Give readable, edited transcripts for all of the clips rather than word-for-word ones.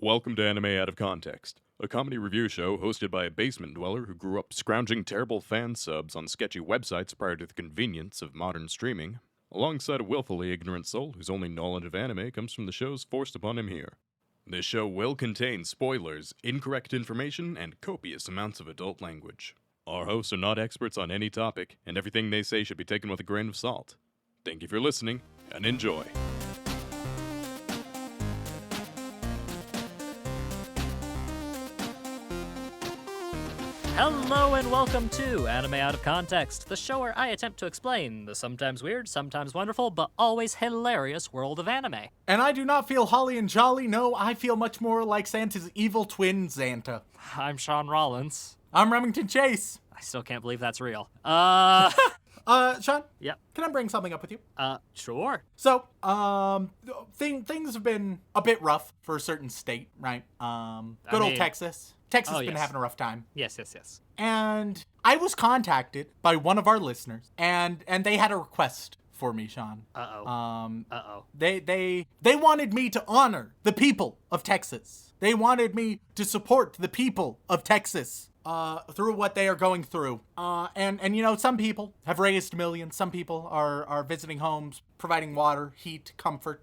Welcome to Anime Out of Context, a comedy review show hosted by a basement dweller who grew up scrounging terrible fan subs on sketchy websites prior to the convenience of modern streaming, alongside a willfully ignorant soul whose only knowledge of anime comes from the shows forced upon him here. This show will contain spoilers, incorrect information, and copious amounts of adult language. Our hosts are not experts on any topic, and everything they say should be taken with a grain of salt. Thank you for listening, and enjoy. Hello and welcome to Anime Out of Context, the show where I attempt to explain the sometimes weird, sometimes wonderful, but always hilarious world of anime. And I do not feel holly and jolly, no, I feel much more like Santa's evil twin, Xanta. I'm Sean Rollins. I'm Remington Chase. I still can't believe that's real. Sean? Yep. Can I bring something up with you? Sure. So, things have been a bit rough for a certain state, right? Good old Texas. Texas has been having a rough time. Yes. And I was contacted by one of our listeners, and they had a request for me, Sean. They wanted me to honor the people of Texas. They wanted me to support the people of Texas through what they are going through. And you know, some people have raised millions. Some people are visiting homes, providing water, heat, comfort.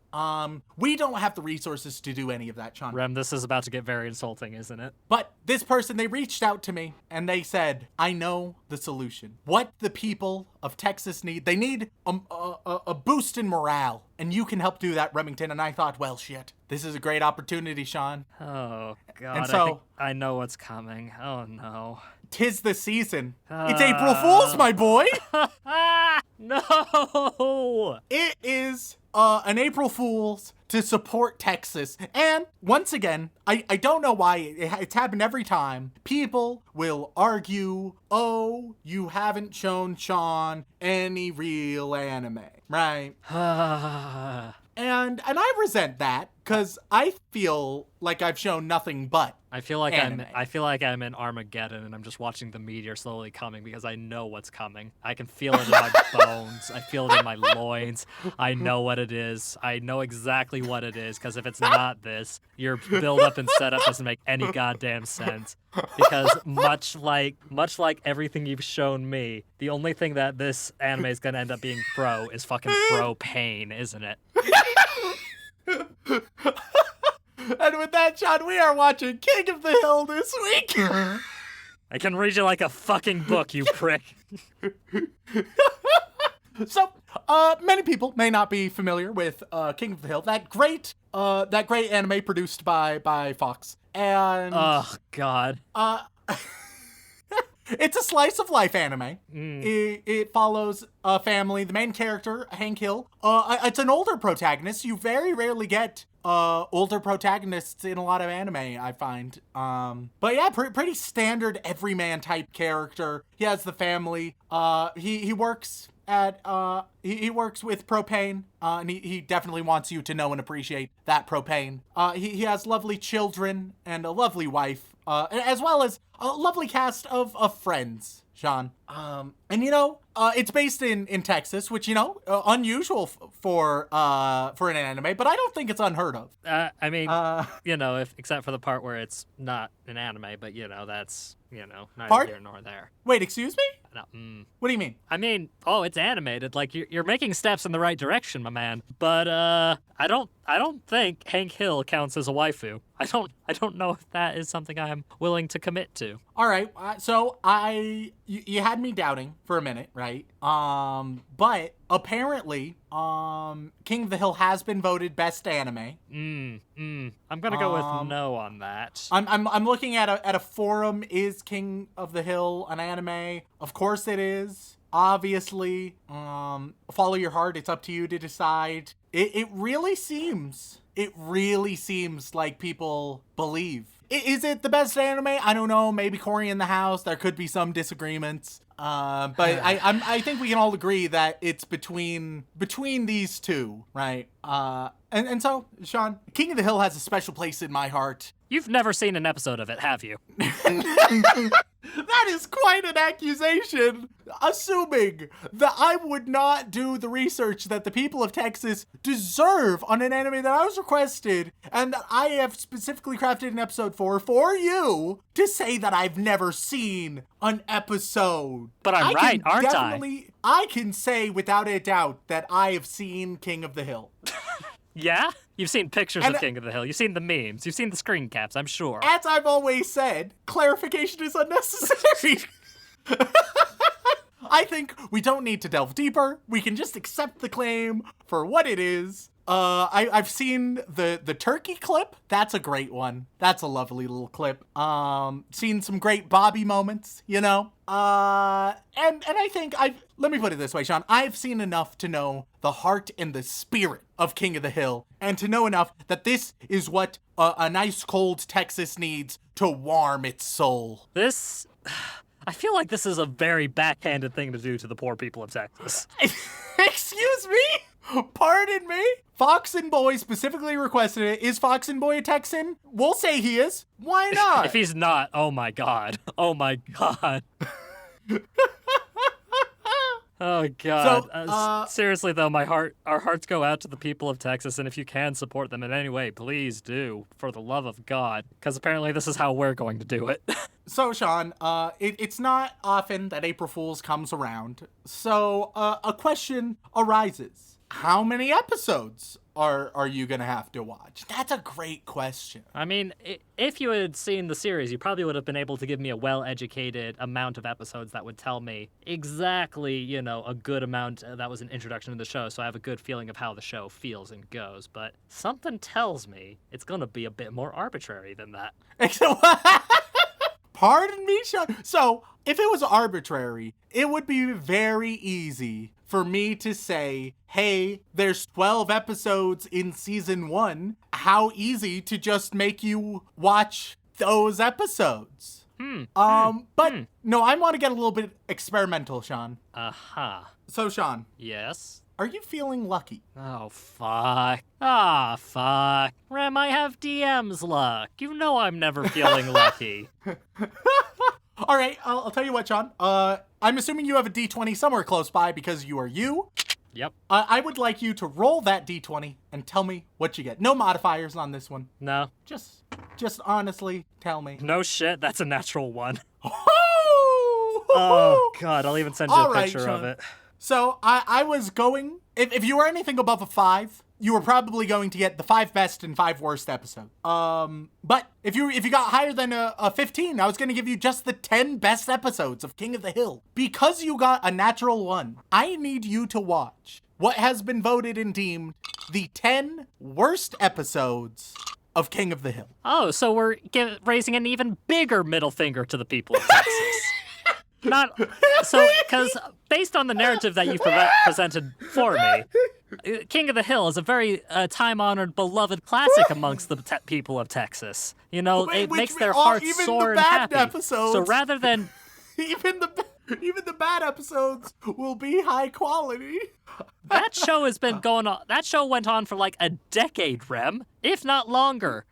We don't have the resources to do any of that, Sean. Rem, this is about to get very insulting, isn't it? But this person, they reached out to me and they said, I know the solution. What the people of Texas need, they need a boost in morale. And you can help do that, Remington. And I thought, well, shit, this is a great opportunity, Sean. Oh, God. And so, I think I know what's coming. Oh, no. 'Tis the season. It's April Fool's, my boy. No! It is an April Fool's to support Texas. And once again, I don't know why it's happened every time. People will argue, oh, you haven't shown Sean any real anime, right? And I resent that because I feel like I've shown nothing but I feel like anime. I'm in Armageddon and I'm just watching the meteor slowly coming because I know what's coming. I can feel it in my bones. I feel it in my loins. I know what it is. I know exactly what it is because if it's not this, your build up and setup doesn't make any goddamn sense. Because much like everything you've shown me, the only thing that this anime is gonna end up being pro is fucking pro pain, isn't it? And with that, Sean, we are watching King of the Hill this week. I can read you like a fucking book, you prick. So, many people may not be familiar with King of the Hill, that great anime produced by Fox. And Oh, God. it's a slice of life anime. It follows a family. The main character, Hank Hill, it's an older protagonist. You very rarely get older protagonists in a lot of anime, I find. But yeah, pretty standard everyman type character. He has the family. He works at he works with propane, and he definitely wants you to know and appreciate that propane. He has lovely children and a lovely wife, as well as a lovely cast of friends, Sean. And you know, it's based in Texas, which, you know, unusual for an anime, but I don't think it's unheard of. I mean, you know, except for the part where it's not an anime, but you know, that's, you know, neither here nor there. Wait, excuse me? No, What do you mean? I mean, it's animated. Like you're making steps in the right direction, my man. But I don't think Hank Hill counts as a waifu. I don't know if that is something I'm willing to commit to. All right, so you had me doubting for a minute, right? But apparently, King of the Hill has been voted best anime. I'm gonna go with no on that. I'm looking at a forum. Is King of the Hill an anime? Of course it is. Obviously, follow your heart. It's up to you to decide. It really seems like people believe. Is it the best anime? I don't know. Maybe Corey in the house. There could be some disagreements. But I think we can all agree that it's between these two, right? And so, Sean, King of the Hill has a special place in my heart. You've never seen an episode of it, have you? That is quite an accusation, assuming that I would not do the research that the people of Texas deserve on an anime that I was requested and that I have specifically crafted an episode for you to say that I've never seen an episode. But I'm right, aren't I? I can say without a doubt that I have seen King of the Hill. Yeah? You've seen pictures of King of the Hill. You've seen the memes. You've seen the screen caps, I'm sure. As I've always said, clarification is unnecessary. I think we don't need to delve deeper. We can just accept the claim for what it is. I've seen the turkey clip. That's a great one. That's a lovely little clip. Seen some great Bobby moments, you know? And I think let me put it this way, Sean. I've seen enough to know the heart and the spirit of King of the Hill, and to know enough that this is what a nice cold Texas needs to warm its soul. I feel like this is a very backhanded thing to do to the poor people of Texas. Excuse me? Pardon me? Fox and Boy specifically requested it. Is Fox and Boy a Texan? We'll say he is. Why not? If he's not, oh my god. Oh my god. Oh god. So, seriously though, our hearts go out to the people of Texas, and if you can support them in any way, please do, for the love of God, because apparently this is how we're going to do it. So, Sean, it's not often that April Fool's comes around, so a question arises. How many episodes are you gonna have to watch? That's a great question. I mean, if you had seen the series, you probably would have been able to give me a well-educated amount of episodes that would tell me exactly, a good amount that was an introduction to the show, so I have a good feeling of how the show feels and goes. But something tells me it's gonna be a bit more arbitrary than that. Pardon me, Sean? So, if it was arbitrary, it would be very easy for me to say, hey, there's 12 episodes in season 1. How easy to just make you watch those episodes. No, I want to get a little bit experimental, Sean. Uh-huh. So, Sean. Yes? Are you feeling lucky? Oh, fuck. Ah, fuck. Rem, I have DM's luck. You know I'm never feeling lucky. All right, I'll tell you what, Sean. I'm assuming you have a D20 somewhere close by because you are you. Yep. I would like you to roll that D20 and tell me what you get. No modifiers on this one. No. Just honestly tell me. No shit, that's a natural 1. Oh, God, I'll even send you a picture of it. So I was going, if you were anything above a 5, you were probably going to get the 5 best and 5 worst episode. But if you got higher than a 15, I was going to give you just the 10 best episodes of King of the Hill. Because you got a natural 1, I need you to watch what has been voted and deemed the 10 worst episodes of King of the Hill. Oh, so we're raising an even bigger middle finger to the people of Texas. Because based on the narrative that you've presented for me, King of the Hill is a very time-honored, beloved classic amongst the people of Texas. It makes their hearts soar and happy. Episodes, so rather than even the bad episodes will be high quality. That show has been going on. That show went on for like a decade, Rem, if not longer.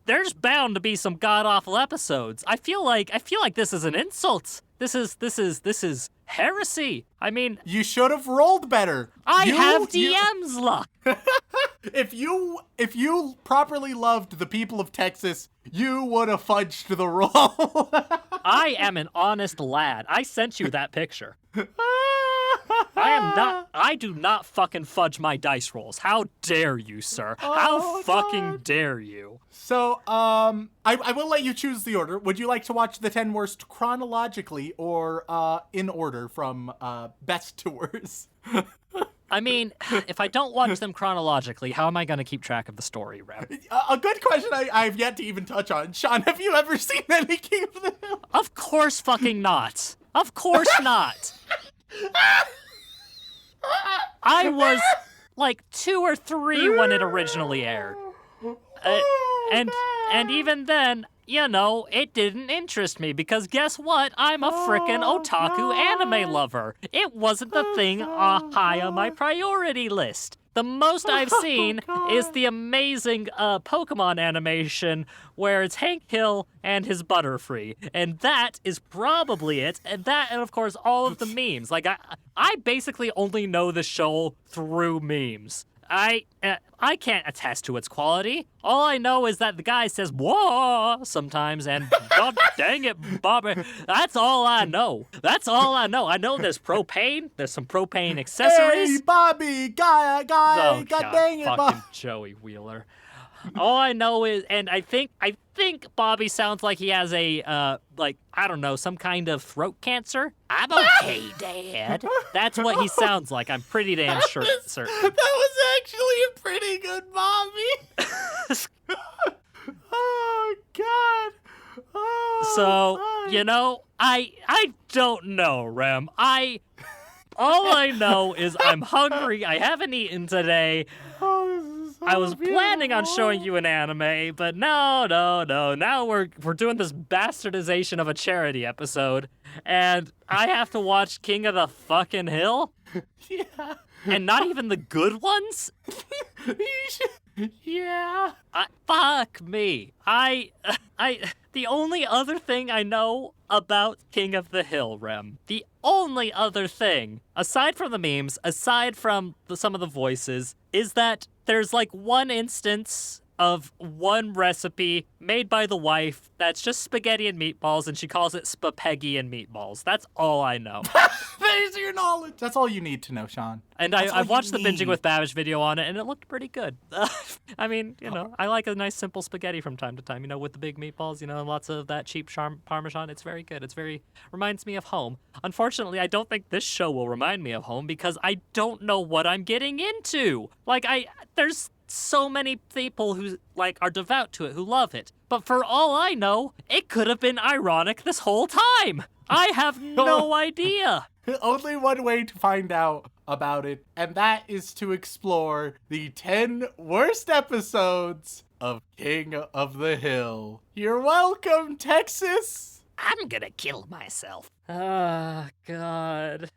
There's bound to be some god-awful episodes. I feel like this is an insult. This is heresy. I mean, you should have rolled better. I have DM's luck. If you properly loved the people of Texas, you would have fudged the roll. I am an honest lad. I sent you that picture. I do not fucking fudge my dice rolls. How dare you, sir? How fucking dare you? So, I will let you choose the order. Would you like to watch the 10 worst chronologically or in order from best to worst? I mean, if I don't watch them chronologically, how am I going to keep track of the story, Rem? A good question I've yet to even touch on. Sean, have you ever seen any King of the Hill? Of course fucking not. Of course not. I was like 2 or 3 when it originally aired. And even then, it didn't interest me because guess what? I'm a frickin' otaku anime lover. It wasn't the thing high on my priority list. The most I've seen God. is the amazing Pokemon animation where it's Hank Hill and his Butterfree. And that is probably it. And of course, all of the memes. Like, I basically only know the show through memes. I can't attest to its quality. All I know is that the guy says "whoa" sometimes, and God dang it, Bobby. That's all I know. That's all I know. I know there's propane. There's some propane accessories. Hey, Bobby, guy, Oh, God dang it, fucking Bobby. Joey Wheeler. All I know is, and I think Bobby sounds like he has a, I don't know, some kind of throat cancer. I'm okay, Dad. That's what he sounds like. I'm pretty damn certain. That was actually a pretty good Bobby. Oh, God. Oh, So, my. you know, I don't know, Rem. All I know is I'm hungry. I haven't eaten today. Oh, this is so I was planning on beautiful. showing you an anime, but no. Now we're doing this bastardization of a charity episode, and I have to watch King of the fucking Hill, Yeah. and not even the good ones. Yeah. Fuck me. The only other thing I know about King of the Hill, Rem, the only other thing, aside from the memes, aside from some of the voices, is that there's like one instance of one recipe made by the wife that's just spaghetti and meatballs, and she calls it Spapeggy and meatballs. That's all I know. There's your knowledge. That's all you need to know, Sean. And That's all I've watched you the Binging need. with Babish video on it, and it looked pretty good. I mean, you know, I like a nice simple spaghetti from time to time, you know, with the big meatballs, you know, and lots of that cheap Parmesan. It's very good. Reminds me of home. Unfortunately, I don't think this show will remind me of home because I don't know what I'm getting into. Like, there's so many people who, like, are devout to it, who love it. But for all I know, it could have been ironic this whole time. I have no idea. Only one way to find out about it, and that is to explore the 10 worst episodes of King of the Hill. You're welcome, Texas! I'm gonna kill myself. Ah, God.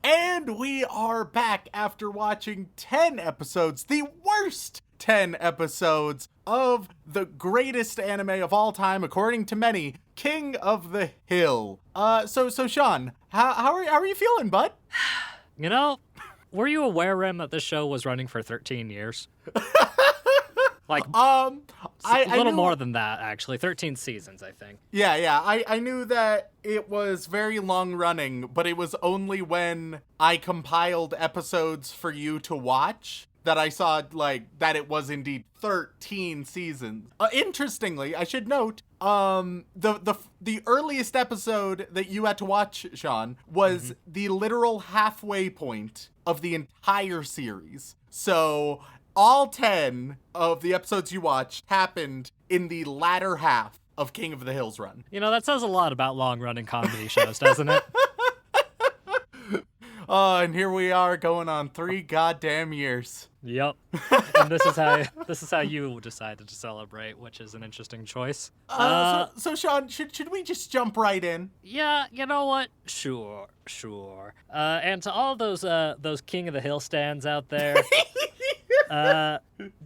And we are back after watching 10 episodes, the worst 10 episodes of the greatest anime of all time, according to many, King of the Hill. So Sean, how are you feeling, bud? You know, were you aware, Rem, that this show was running for 13 years? Like, I a little knew- more than that, actually. 13 seasons, I think. Yeah, I knew that it was very long running, but it was only when I compiled episodes for you to watch that I saw, like, that it was indeed 13 seasons. Interestingly, I should note, the earliest episode that you had to watch, Sean, was the literal halfway point of the entire series. So all 10 of the episodes you watched happened in the latter half of King of the Hill's run. You know, that says a lot about long-running comedy shows, doesn't it? And here we are going on 3 goddamn years. Yep. And this is how you decided to celebrate, which is an interesting choice. So Sean, should we just jump right in? Yeah, you know what? Sure. And to all those King of the Hill stands out there,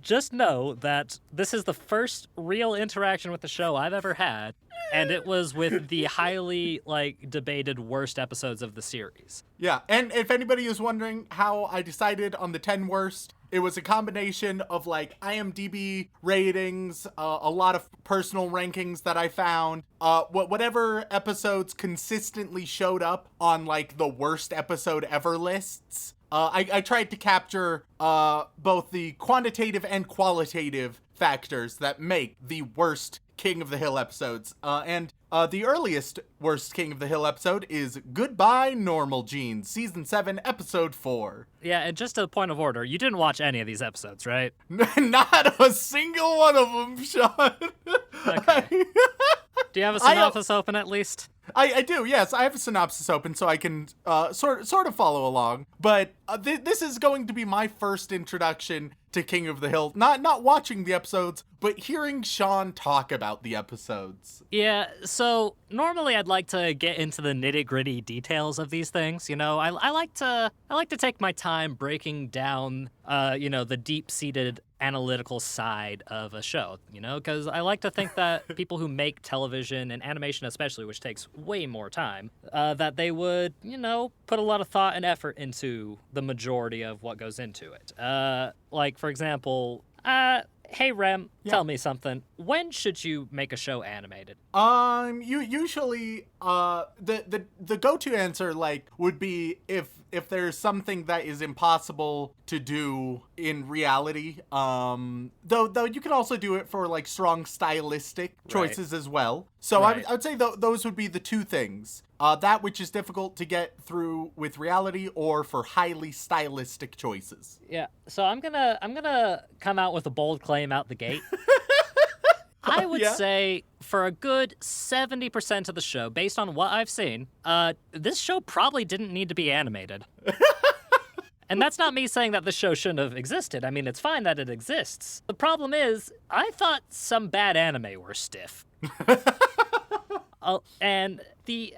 just know that this is the first real interaction with the show I've ever had, and it was with the highly, debated worst episodes of the series. Yeah, and if anybody is wondering how I decided on the 10 worst, it was a combination of, IMDb ratings, a lot of personal rankings that I found, whatever episodes consistently showed up on, the worst episode ever lists. I tried to capture both the quantitative and qualitative factors that make the worst King of the Hill episodes. And the earliest worst King of the Hill episode is Goodbye Normal Jeans, Season 7, Episode 4. Yeah, and just a point of order, you didn't watch any of these episodes, right? Not a single one of them, Sean. Okay. Do you have a synopsis open at least? I do, yes. I have a synopsis open so I can sort of follow along. But this is going to be my first introduction to King of the Hill. Not watching the episodes, but hearing Sean talk about the episodes. Yeah, so normally I'd like to get into the nitty-gritty details of these things. You know, I like to take my time breaking down, the deep-seated analytical side of a show, because I like to think that people who make television and animation especially, which takes way more time, that they would, put a lot of thought and effort into the majority of what goes into it. Like, for example, hey Rem, tell me something. When should you make a show animated? Usually, the go-to answer would be if there's something that is impossible to do in reality. Though you can also do it for strong stylistic choices as well. So Right. I would say those would be the two things. That which is difficult to get through with reality, or for highly stylistic choices. Yeah, so I'm gonna come out with a bold claim out the gate. I would Yeah. say for a good 70% of the show, based on what I've seen, this show probably didn't need to be animated. And that's not me saying that the show shouldn't have existed. I mean, it's fine that it exists. The problem is, I thought some bad anime were stiff. And the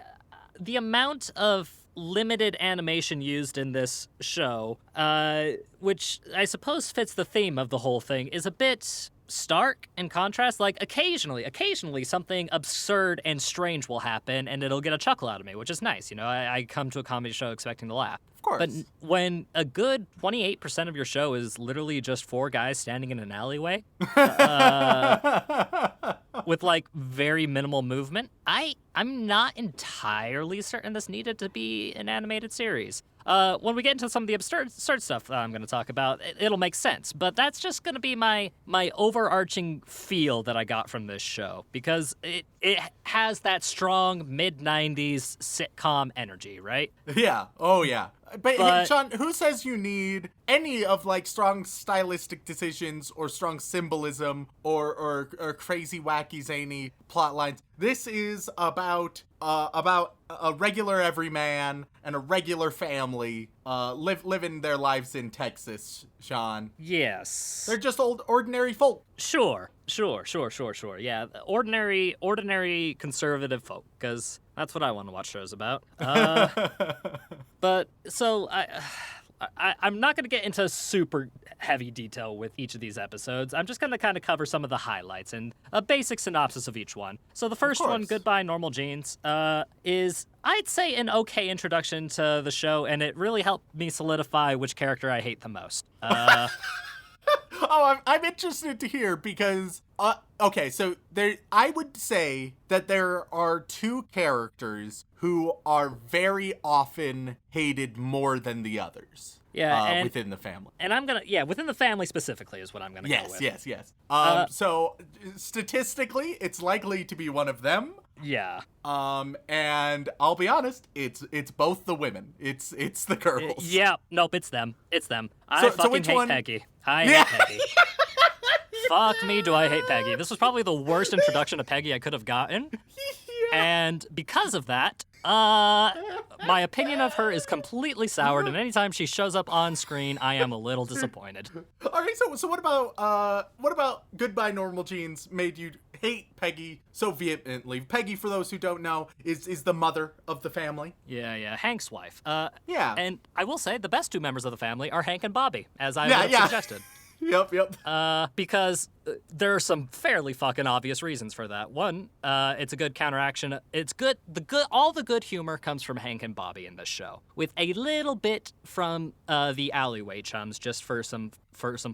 amount of limited animation used in this show, which I suppose fits the theme of the whole thing, is a bit stark in contrast. Like, occasionally something absurd and strange will happen and it'll get a chuckle out of me, which is nice. I come to a comedy show expecting to laugh. Of course. But when a good 28% of your show is literally just four guys standing in an alleyway with very minimal movement, I'm not entirely certain this needed to be an animated series. When we get into some of the absurd stuff that I'm going to talk about, it'll make sense. But that's just going to be my overarching feel that I got from this show, because it has that strong mid-90s sitcom energy, right? Yeah. Oh, yeah. But But- Sean, who says you need any of strong stylistic decisions or strong symbolism or crazy, wacky, zany plot lines? This is about a regular everyman and a regular family living their lives in Texas, Sean. Yes. They're just ordinary folk. Sure. Yeah, ordinary conservative folk, because that's what I want to watch shows about. But so I'm not going to get into super heavy detail with each of these episodes. I'm just going to kind of cover some of the highlights and a basic synopsis of each one. So the first one, course. Goodbye Normal Jeans, is, I'd say, an okay introduction to the show, and it really helped me solidify which character I hate the most. Oh, I'm interested to hear because, okay, so I would say that there are two characters who are very often hated more than the others. Yeah, and- within the family. And I'm going to, within the family specifically is what I'm going to go with. Yes. So statistically, it's likely to be one of them. Yeah. And I'll be honest, it's both the women. It's the girls. Yeah, nope, it's them. I So fucking which hate one- Peggy. I Yeah. hate Peggy. Fuck me, do I hate Peggy. This was probably the worst introduction to Peggy I could have gotten. And because of that, my opinion of her is completely soured, and anytime she shows up on screen, I am a little disappointed. All right, so what about Goodbye Normal Jeans made you hate Peggy so vehemently? Peggy, for those who don't know, is the mother of the family. Yeah, Hank's wife. Yeah. And I will say the best two members of the family are Hank and Bobby, as I Yeah, would have yeah. suggested. Yep. Because there are some fairly fucking obvious reasons for that. One, it's a good counteraction. It's good. All the good humor comes from Hank and Bobby in this show, with a little bit from the alleyway chums, just for some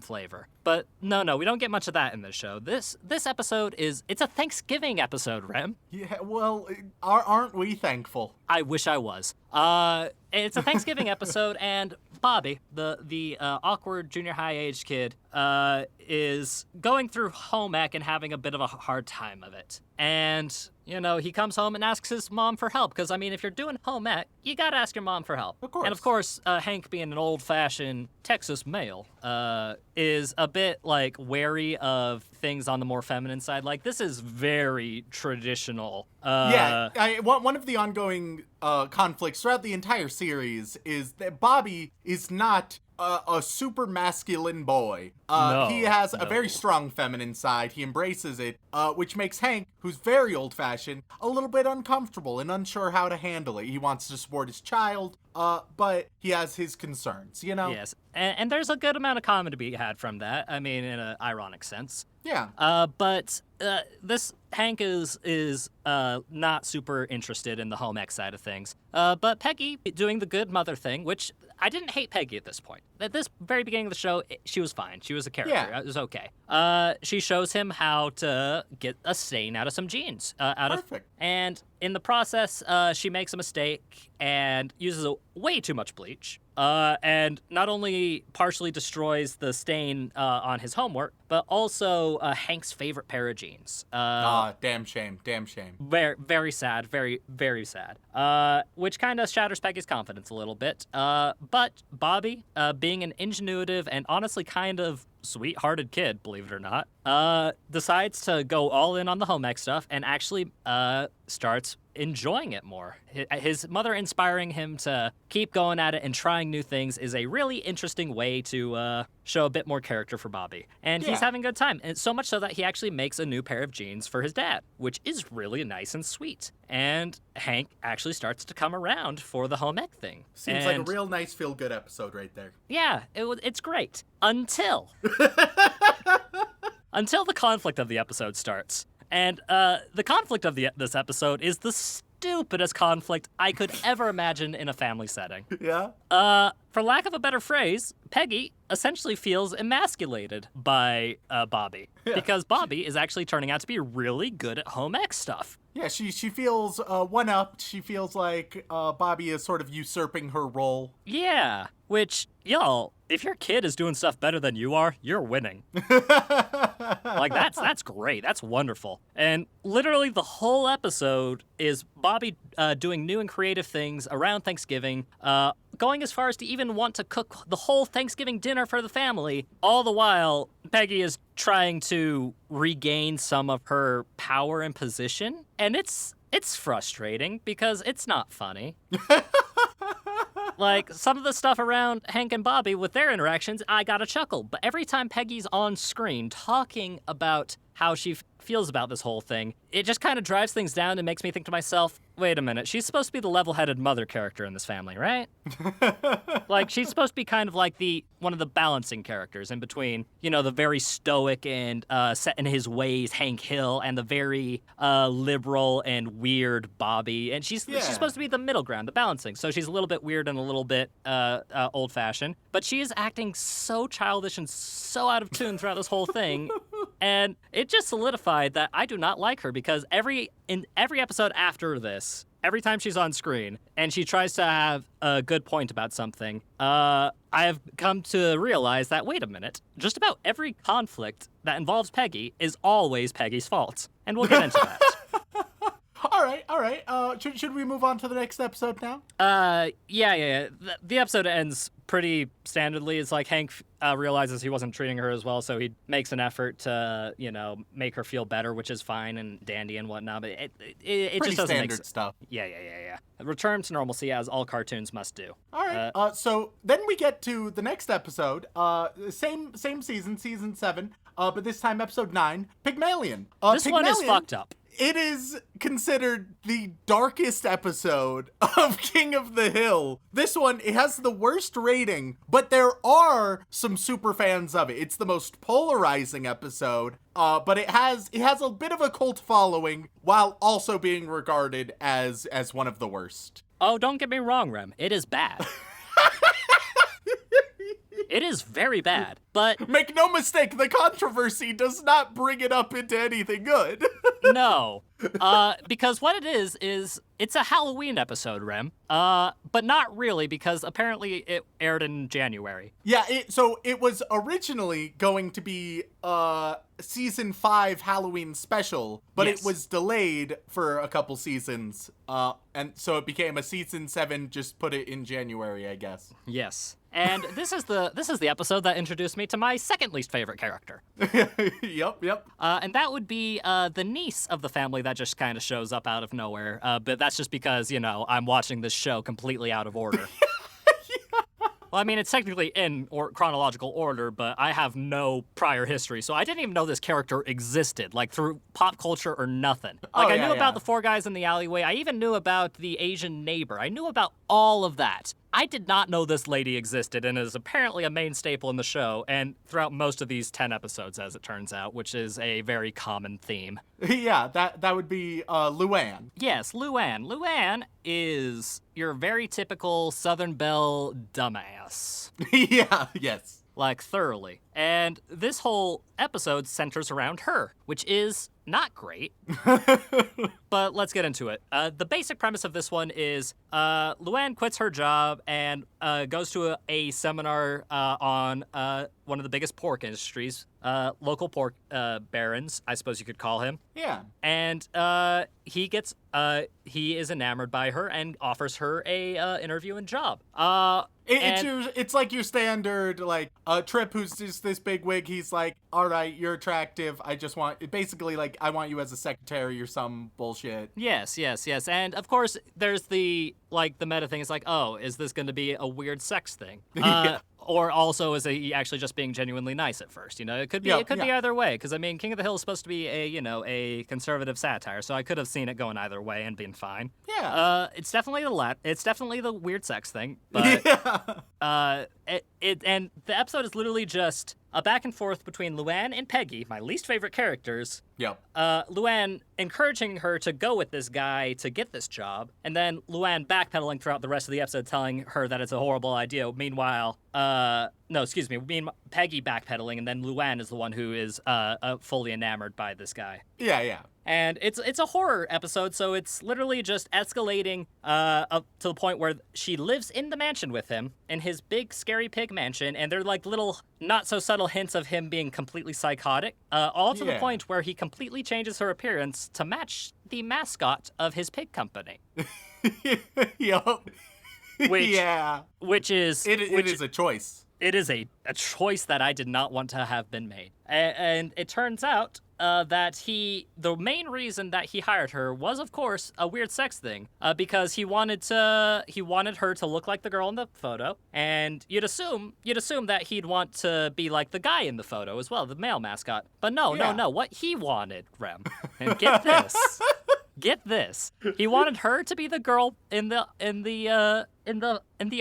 flavor. But no, we don't get much of that in this show. This episode it's a Thanksgiving episode, Rem. Yeah. Well, aren't we thankful? I wish I was. It's a Thanksgiving episode, and Bobby, the awkward junior high age kid, is going through home ec and having a bit of a hard time of it. And, he comes home and asks his mom for help, because, I mean, if you're doing home ec, you gotta ask your mom for help. Of course. And, of course, Hank, being an old-fashioned Texas male, is a bit, wary of things on the more feminine side. This is very traditional. One of the ongoing conflicts throughout the entire series is that Bobby is not a super masculine boy. No, He has a no. very strong feminine side. He embraces it, which makes Hank, who's very old-fashioned, a little bit uncomfortable and unsure how to handle it. He wants to support his child, but he has his concerns, you know? Yes, and there's a good amount of comedy to be had from that. I mean, in an ironic sense. Yeah. But this Hank is not super interested in the home ec side of things. But Peggy doing the good mother thing, which I didn't hate Peggy at this point. At this very beginning of the show, she was fine. She was a character. Yeah. It was okay. She shows him how to get a stain out of some jeans. Perfect. And in the process, she makes a mistake and uses way too much bleach. And not only partially destroys the stain on his homework, but also Hank's favorite pair of jeans. Damn shame. Damn shame. Very, very sad. Very, very sad. Which kind of shatters Peggy's confidence a little bit. But Bobby, being an ingenuitive and honestly kind of sweet-hearted kid, believe it or not, decides to go all in on the home ec stuff and actually starts enjoying it more. His mother inspiring him to keep going at it and trying new things is a really interesting way to show a bit more character for Bobby. And he's Yeah. having a good time. And so much so that he actually makes a new pair of jeans for his dad, which is really nice and sweet. And Hank actually starts to come around for the home ec thing. Seems like a And real nice feel-good episode right there. yeah, it's great. Until the conflict of the episode starts. And the conflict of this episode is the stupidest conflict I could ever imagine in a family setting. Yeah? For lack of a better phrase, Peggy essentially feels emasculated by Bobby. Because Bobby is actually turning out to be really good at home ec stuff. Yeah, she feels one-upped. She feels like Bobby is sort of usurping her role. Yeah, which, y'all, if your kid is doing stuff better than you are, you're winning. Like, that's great. That's wonderful. And literally the whole episode is Bobby doing new and creative things around Thanksgiving, going as far as to even want to cook the whole Thanksgiving dinner for the family, all the while Peggy is trying to regain some of her power and position. And it's frustrating because it's not funny. Like, some of the stuff around Hank and Bobby with their interactions, I got a chuckle. But every time Peggy's on screen talking about how she feels about this whole thing, it just kind of drives things down and makes me think to myself, wait a minute, she's supposed to be the level-headed mother character in this family, right? Like, she's supposed to be kind of like one of the balancing characters in between, you know, the very stoic and set in his ways Hank Hill and the very liberal and weird Bobby. And she's supposed to be the middle ground, the balancing. So she's a little bit weird and a little bit old-fashioned. But she is acting so childish and so out of tune throughout this whole thing. And it just solidified that I do not like her because in every episode after this, every time she's on screen and she tries to have a good point about something, I have come to realize that, wait a minute, just about every conflict that involves Peggy is always Peggy's fault. And we'll get into that. All right. Should we move on to the next episode now? Yeah. The episode ends pretty standardly. It's like Hank realizes he wasn't treating her as well, so he makes an effort to, you know, make her feel better, which is fine and dandy and whatnot. But it Pretty just doesn't make standard sense. stuff. Yeah. Return to normalcy, as all cartoons must do. All right. So then we get to the next episode. Same season, season 7. But this time episode 9, Pygmalion. This one is Pygmalion, fucked up. It is considered the darkest episode of King of the Hill. This one, it has the worst rating, but there are some super fans of it. It's the most polarizing episode, but it has a bit of a cult following while also being regarded as one of the worst. Oh, don't get me wrong, Rem. It is bad. It is very bad, but Make no mistake, the controversy does not bring it up into anything good. no. Because what it is it's a Halloween episode, Rem. But not really, because apparently it aired in January. Yeah, so it was originally going to be season 5 Halloween special, but Yes. it was delayed for a couple seasons. And so it became a season 7, just put it in January, I guess. Yes. And this is the episode that introduced me to my second least favorite character. Yep. And that would be the niece of the family that just kind of shows up out of nowhere. But that's just because, you know, I'm watching this show completely out of order. Well, I mean, it's technically in chronological order, but I have no prior history, so I didn't even know this character existed, like through pop culture or nothing. Like, I knew about the four guys in the alleyway. I even knew about the Asian neighbor. I knew about all of that. I did not know this lady existed and is apparently a main staple in the show and throughout most of these 10 episodes, as it turns out, which is a very common theme. Yeah, that would be Luann. Yes, Luann. Luann is your very typical Southern Belle dumbass. Yeah, yes. Like, thoroughly. And this whole episode centers around her, which is not great. But let's get into it. The basic premise of this one is Luann quits her job and goes to a seminar on one of the biggest pork industries, local pork barons, I suppose you could call him. Yeah. And he is enamored by her and offers her a interview and job. It's like your standard, like, Trip, who's just this big wig. He's like, all right, you're attractive. Basically, like, I want you as a secretary or some bullshit. Yes. And, of course, there's the meta thing. It's like, oh, is this going to be a weird sex thing? Yeah. Or also is he actually just being genuinely nice at first? You know, it could be either way. Because I mean, King of the Hill is supposed to be a conservative satire, so I could have seen it going either way and been fine. Yeah. It's definitely the weird sex thing, but and the episode is literally just a back and forth between Luann and Peggy, my least favorite characters. Yep. Luann encouraging her to go with this guy to get this job, and then Luann backpedaling throughout the rest of the episode, telling her that it's a horrible idea. Meanwhile, Peggy backpedaling, and then Luann is the one who is fully enamored by this guy. Yeah. And it's a horror episode, so it's literally just escalating up to the point where she lives in the mansion with him, in his big scary pig mansion, and they're like little not so subtle hints of him being completely psychotic, all to the point where he completely changes her appearance to match the mascot of his pig company. Yup. Which is a choice. It is a choice that I did not want to have been made. And it turns out that the main reason that he hired her was, of course, a weird sex thing, because he wanted her to look like the girl in the photo, and you'd assume that he'd want to be like the guy in the photo as well, the male mascot. But no, what he wanted, Rem, and get this, he wanted her to be the girl in the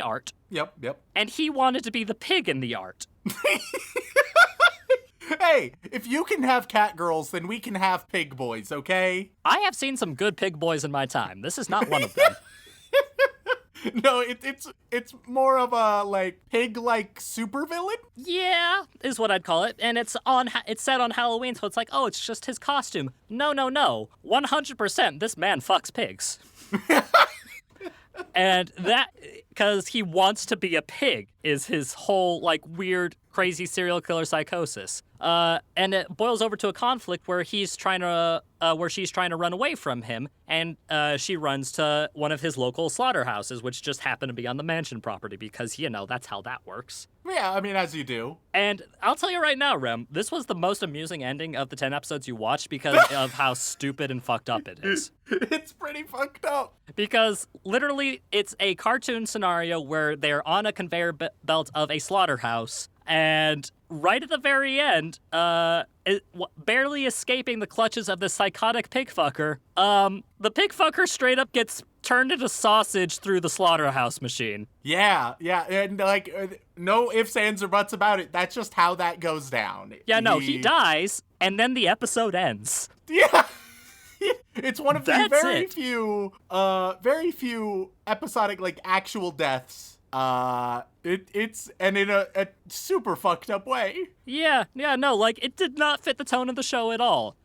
art. Yep. And he wanted to be the pig in the art. Hey, if you can have cat girls, then we can have pig boys, okay? I have seen some good pig boys in my time. This is not one of them. No, it's more of a, like, pig-like supervillain? Yeah, is what I'd call it. And it's set on Halloween, so it's like, oh, it's just his costume. No. 100%, this man fucks pigs. And that, because he wants to be a pig, is his whole, like, weird, crazy serial killer psychosis. And it boils over to a conflict where she's trying to run away from him, and she runs to one of his local slaughterhouses, which just happen to be on the mansion property, because, that's how that works. Yeah, I mean, as you do. And I'll tell you right now, Rem, this was the most amusing ending of the 10 episodes you watched because of how stupid and fucked up it is. It's pretty fucked up. Because literally, it's a cartoon scenario where they're on a conveyor belt of a slaughterhouse, and right at the very end, barely escaping the clutches of the psychotic pig fucker, the pig fucker straight up gets turned into sausage through the slaughterhouse machine. Yeah, and like, no ifs, ands, or buts about it. That's just how that goes down. Yeah, no, he dies, and then the episode ends. Yeah. It's one of the very few episodic, like, actual deaths. It's in a super fucked up way. Yeah, no, like, it did not fit the tone of the show at all.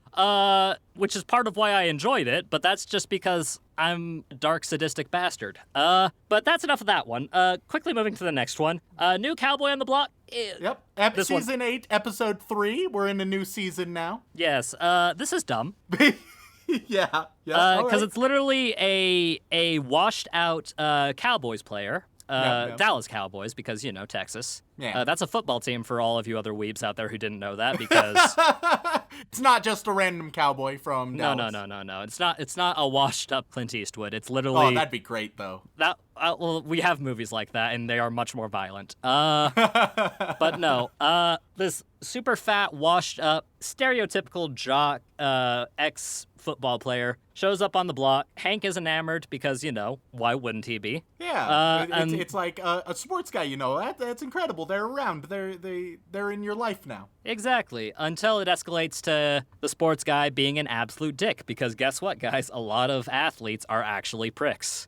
Which is part of why I enjoyed it, but that's just because I'm a dark, sadistic bastard. But that's enough of that one. Quickly moving to the next one. New Cowboy on the Block. Yep. Season 8, episode 3. We're in a new season now. Yes, this is dumb. Yeah. Because it's literally a washed out Cowboys player. Dallas Cowboys, because, Texas. Yeah. That's a football team for all of you other weebs out there who didn't know that, because It's not just a random cowboy from No, Dallas. no. It's not a washed up Clint Eastwood. It's literally Oh, that'd be great, though. that. Well, we have movies like that, and they are much more violent. But no. This super fat, washed up, stereotypical jock, ex football player shows up on the block. Hank is enamored because, why wouldn't he be? Yeah, and- it's like a sports guy, that's incredible. They're around. They're in your life now. Exactly, until it escalates to the sports guy being an absolute dick, because guess what, guys? A lot of athletes are actually pricks.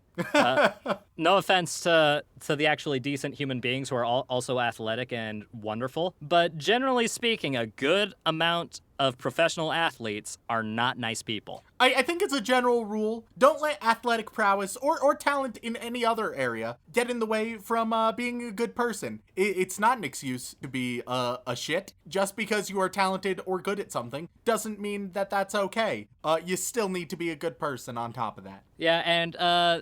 No offense to the actually decent human beings who are also athletic and wonderful, but generally speaking, a good amount of professional athletes are not nice people. I think it's a general rule. Don't let athletic prowess or talent in any other area get in the way from being a good person. It's not an excuse to be a shit. Just because you are talented or good at something doesn't mean that that's okay. You still need to be a good person on top of that. Yeah, and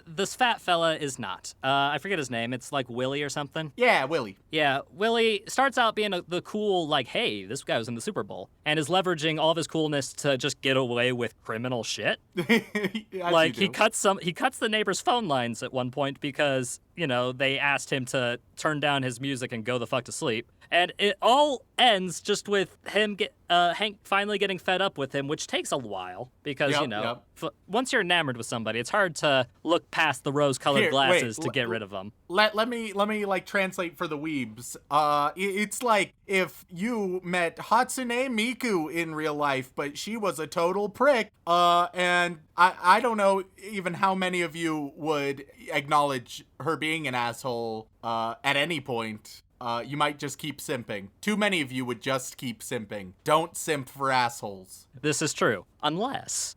this fat fella is not. I forget his name. It's like Willie or something. Yeah, Willie. Yeah, Willie starts out being the cool, like, hey, this guy was in the Super Bowl, and is leveraging all of his coolness to just get away with criminal shit. Like he cuts the neighbor's phone lines at one point because, they asked him to turn down his music and go the fuck to sleep. And it all ends just with him Hank finally getting fed up with him, which takes a while because, Yep. Once you're enamored with somebody, it's hard to look past the rose-colored Here, glasses wait, to get rid of them. Let me like translate for the weebs. It's like if you met Hatsune Miku in real life, but she was a total prick. And I don't know even how many of you would acknowledge her being an asshole at any point. You might just keep simping. Too many of you would just keep simping. Don't simp for assholes. This is true, unless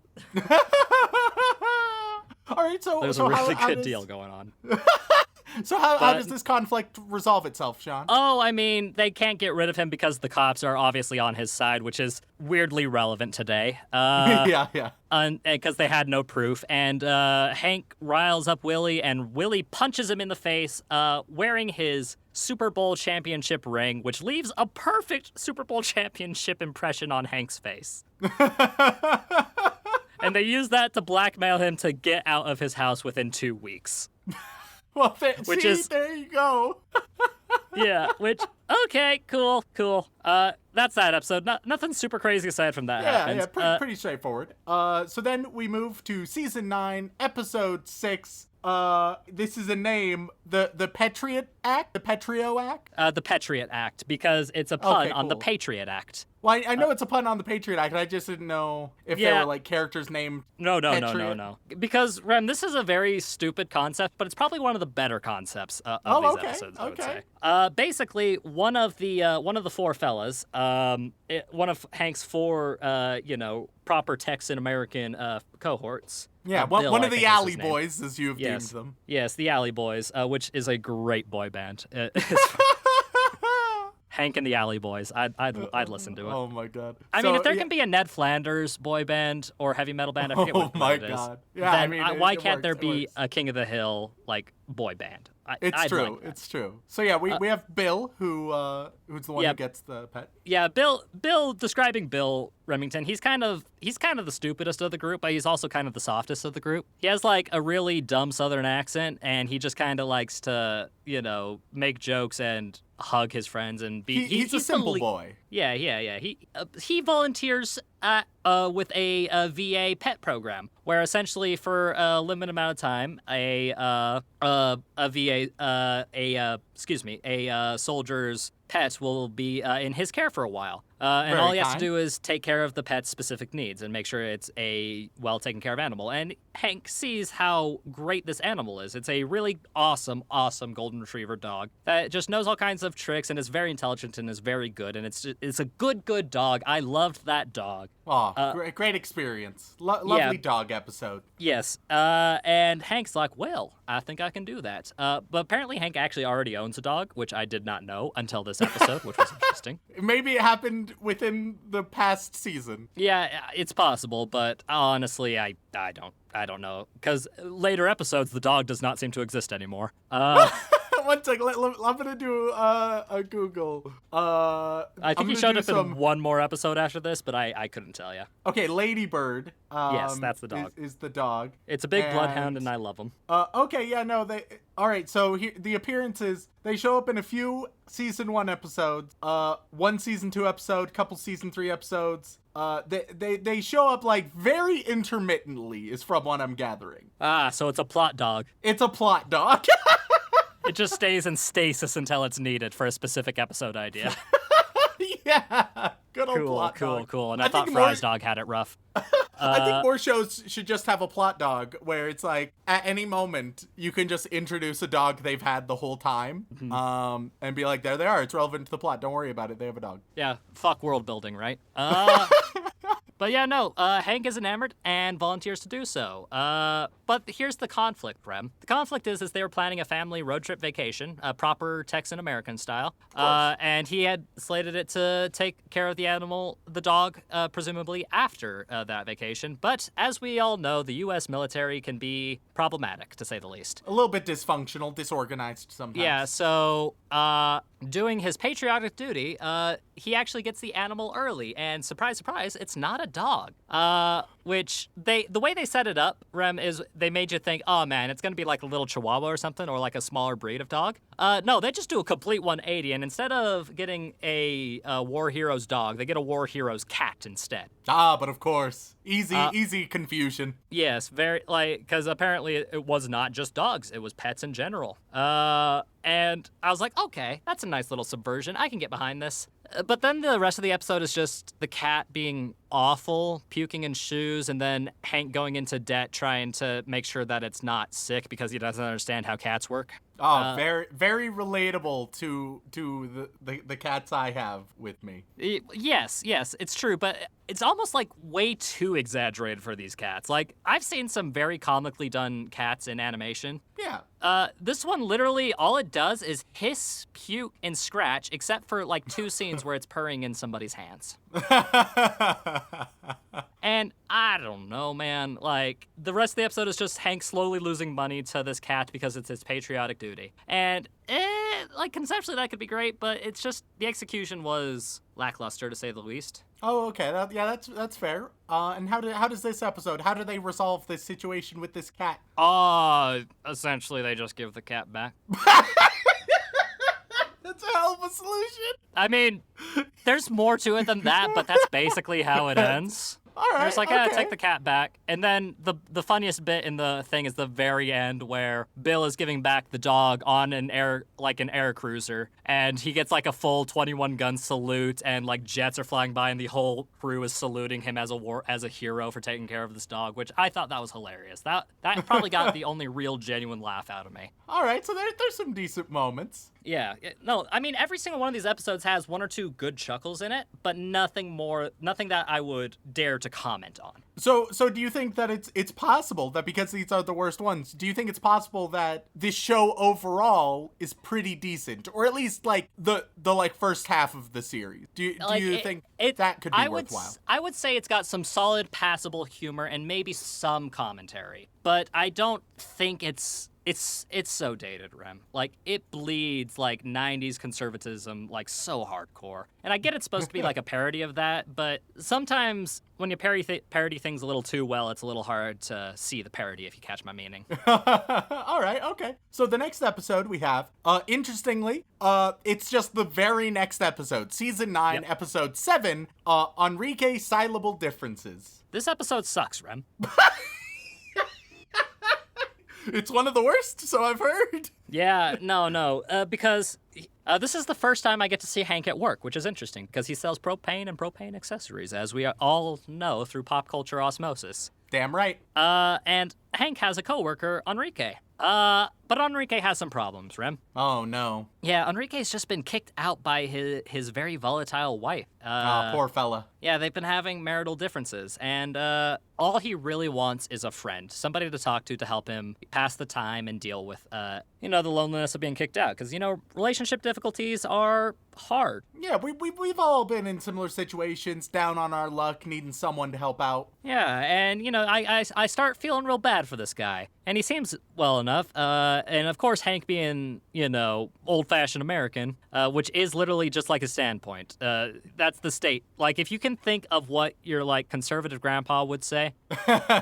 All right, so there's so a really how good does- deal going on. So how But- does this conflict resolve itself, Sean? Oh, I mean, they can't get rid of him because the cops are obviously on his side, which is weirdly relevant today. Yeah. Because they had no proof. And Hank riles up Willie, and Willie punches him in the face, wearing his Super Bowl championship ring, which leaves a perfect Super Bowl championship impression on Hank's face. And they use that to blackmail him to get out of his house within 2 weeks. Well, Which see, is- there you go. Yeah, okay, cool. That's that episode. Nothing super crazy aside from that happens. Pretty straightforward. So then we move to season 9, episode 6. This is a name, the Patriot Act, the Petrio Act. The Patriot Act, because it's a pun Okay, on the cool. Patriot Act. Well, I know it's a pun on the Patriot Act. I just didn't know if there Yeah. were like characters named. No. Patriot. Because, Rem, this is a very stupid concept, but it's probably one of the better concepts of these okay, episodes, I would okay. say. Basically, one of the four fellas, one of Hank's four, proper Texan American cohorts. Yeah, Bill, one I of the think is his Alley name. Boys, as you have Yes. deemed them. Yes, the Alley Boys, which is a great boy band. Hank and the Alley Boys. I'd listen to it. Oh my god. I mean, So, if there yeah. can be a Ned Flanders boy band or heavy metal band, I forget Oh what my it is. God. Yeah, then I mean, why it can't there works, it be works. a King of the Hill like boy band? It's I'd true. like that. It's true. So yeah, we have Bill, who's the one Yeah. who gets the pet. Yeah, Bill. Describing Bill Remington, he's kind of the stupidest of the group, but he's also kind of the softest of the group. He has like a really dumb Southern accent, and he just kind of likes to, make jokes and hug his friends and be. He's a simple the boy. Yeah. He volunteers with a VA pet program where essentially for a limited amount of time a soldier's pet will be in his care for a while. And Very all he has kind. to do is take care of the pet's specific needs and make sure it's a well taken care of animal. And Hank sees how great this animal is. It's a really awesome golden retriever dog that just knows all kinds of tricks and is very intelligent and is very good. And it's a good dog. I loved that dog. Oh, great experience. Lovely dog episode. Yes. And Hank's like, well, I think I can do that. But apparently Hank actually already owns a dog, which I did not know until this episode, which was interesting. Maybe it happened within the past season. Yeah, it's possible, but honestly, I don't know. Because later episodes, the dog does not seem to exist anymore. Well, One second. I'm gonna do a Google. I think he showed up in one more episode after this, but I couldn't tell you. Okay, Ladybird. Yes, that's the dog. Is the dog. It's a big bloodhound, and I love him. Okay, yeah, no, they. All right, so here, the appearances. They show up in a few season 1 episodes. One season 2 episode, couple season 3 episodes. They show up like very intermittently, is from what I'm gathering. Ah, so it's a plot dog. It's a plot dog. It just stays in stasis until it's needed for a specific episode idea. Yeah, good old plot dog. Cool. And I thought Fry's dog had it rough. I think more shows should just have a plot dog where it's like at any moment you can just introduce a dog they've had the whole time, and be like, there they are. It's relevant to the plot. Don't worry about it. They have a dog. Yeah, fuck world building, right? But yeah, no, Hank is enamored and volunteers to do so. But here's the conflict, Rem. The conflict is they were planning a family road trip vacation, proper Texan-American style. And he had slated it to take care of the animal, the dog, presumably after that vacation. But as we all know, the U.S. military can be problematic, to say the least. A little bit dysfunctional, disorganized sometimes. Yeah, so doing his patriotic duty, he actually gets the animal early, and surprise, surprise, it's not a dog. Which the way they set it up, Rem, is they made you think, oh man, it's gonna be like a little Chihuahua or something, or like a smaller breed of dog. No, they just do a complete 180, and instead of getting a War Heroes dog, they get a War Heroes cat instead. But of course, easy confusion. Yes, very, because apparently it was not just dogs, it was pets in general. And I was like, okay, that's a nice little subversion. I can get behind this. But then the rest of the episode is just the cat being awful, puking in shoes, and then Hank going into debt trying to make sure that it's not sick because he doesn't understand how cats work. Very, very relatable to the cats I have with me. Yes, it's true, but it's almost like way too exaggerated for these cats. Like, I've seen some very comically done cats in animation. Yeah. This one literally, all it does is hiss, puke, and scratch, except for like 2 scenes where it's purring in somebody's hands. And I don't know, man. Like, the rest of the episode is just Hank slowly losing money to this cat because it's his patriotic duty. And, like, conceptually that could be great, but it's just, the execution was lackluster, to say the least. Oh, okay. That's fair. And how does this episode, how do they resolve this situation with this cat? Essentially they just give the cat back. That's a hell of a solution. I mean, there's more to it than that, but that's basically how it ends. All right, There's like, okay. take the cat back. And then the funniest bit in the thing is the very end where Bill is giving back the dog on an air cruiser, and he gets like a full 21 gun salute, and like jets are flying by, and the whole crew is saluting him as a hero for taking care of this dog, which I thought that was hilarious. That probably got the only real genuine laugh out of me. All right, so there's some decent moments. Yeah, no, I mean, every single one of these episodes has 1 or 2 good chuckles in it, but nothing that I would dare to comment on. So do you think that it's possible that because these are the worst ones, do you think it's possible that this show overall is pretty decent, or at least like the like first half of the series? Do you think that could be worthwhile? I would say it's got some solid, passable humor and maybe some commentary, but I don't think it's so dated, Rem. Like, it bleeds like 90s conservatism, like so hardcore. And I get it's supposed to be like a parody of that, but sometimes when you parody things a little too well, it's a little hard to see the parody, if you catch my meaning. All right, okay. So the next episode we have, interestingly, it's just the very next episode, season 9, episode 7, Enrique Syllable Differences. This episode sucks, Rem. It's one of the worst, so I've heard. Yeah, no, because this is the first time I get to see Hank at work, which is interesting, because he sells propane and propane accessories, as we all know through pop culture osmosis. Damn right. And Hank has a coworker, Enrique. But Enrique has some problems, Rem. Oh, no. Yeah, Enrique's just been kicked out by his very volatile wife. Poor fella. Yeah, they've been having marital differences, and all he really wants is a friend, somebody to talk to help him pass the time and deal with, the loneliness of being kicked out. Because, relationship difficulties are hard. Yeah, we've all been in similar situations, down on our luck, needing someone to help out. Yeah, and, I start feeling real bad for this guy. And he seems well enough. And of course, Hank being, old-fashioned American, which is literally just like a standpoint. That's the state. Like, if you can think of what your, like, conservative grandpa would say,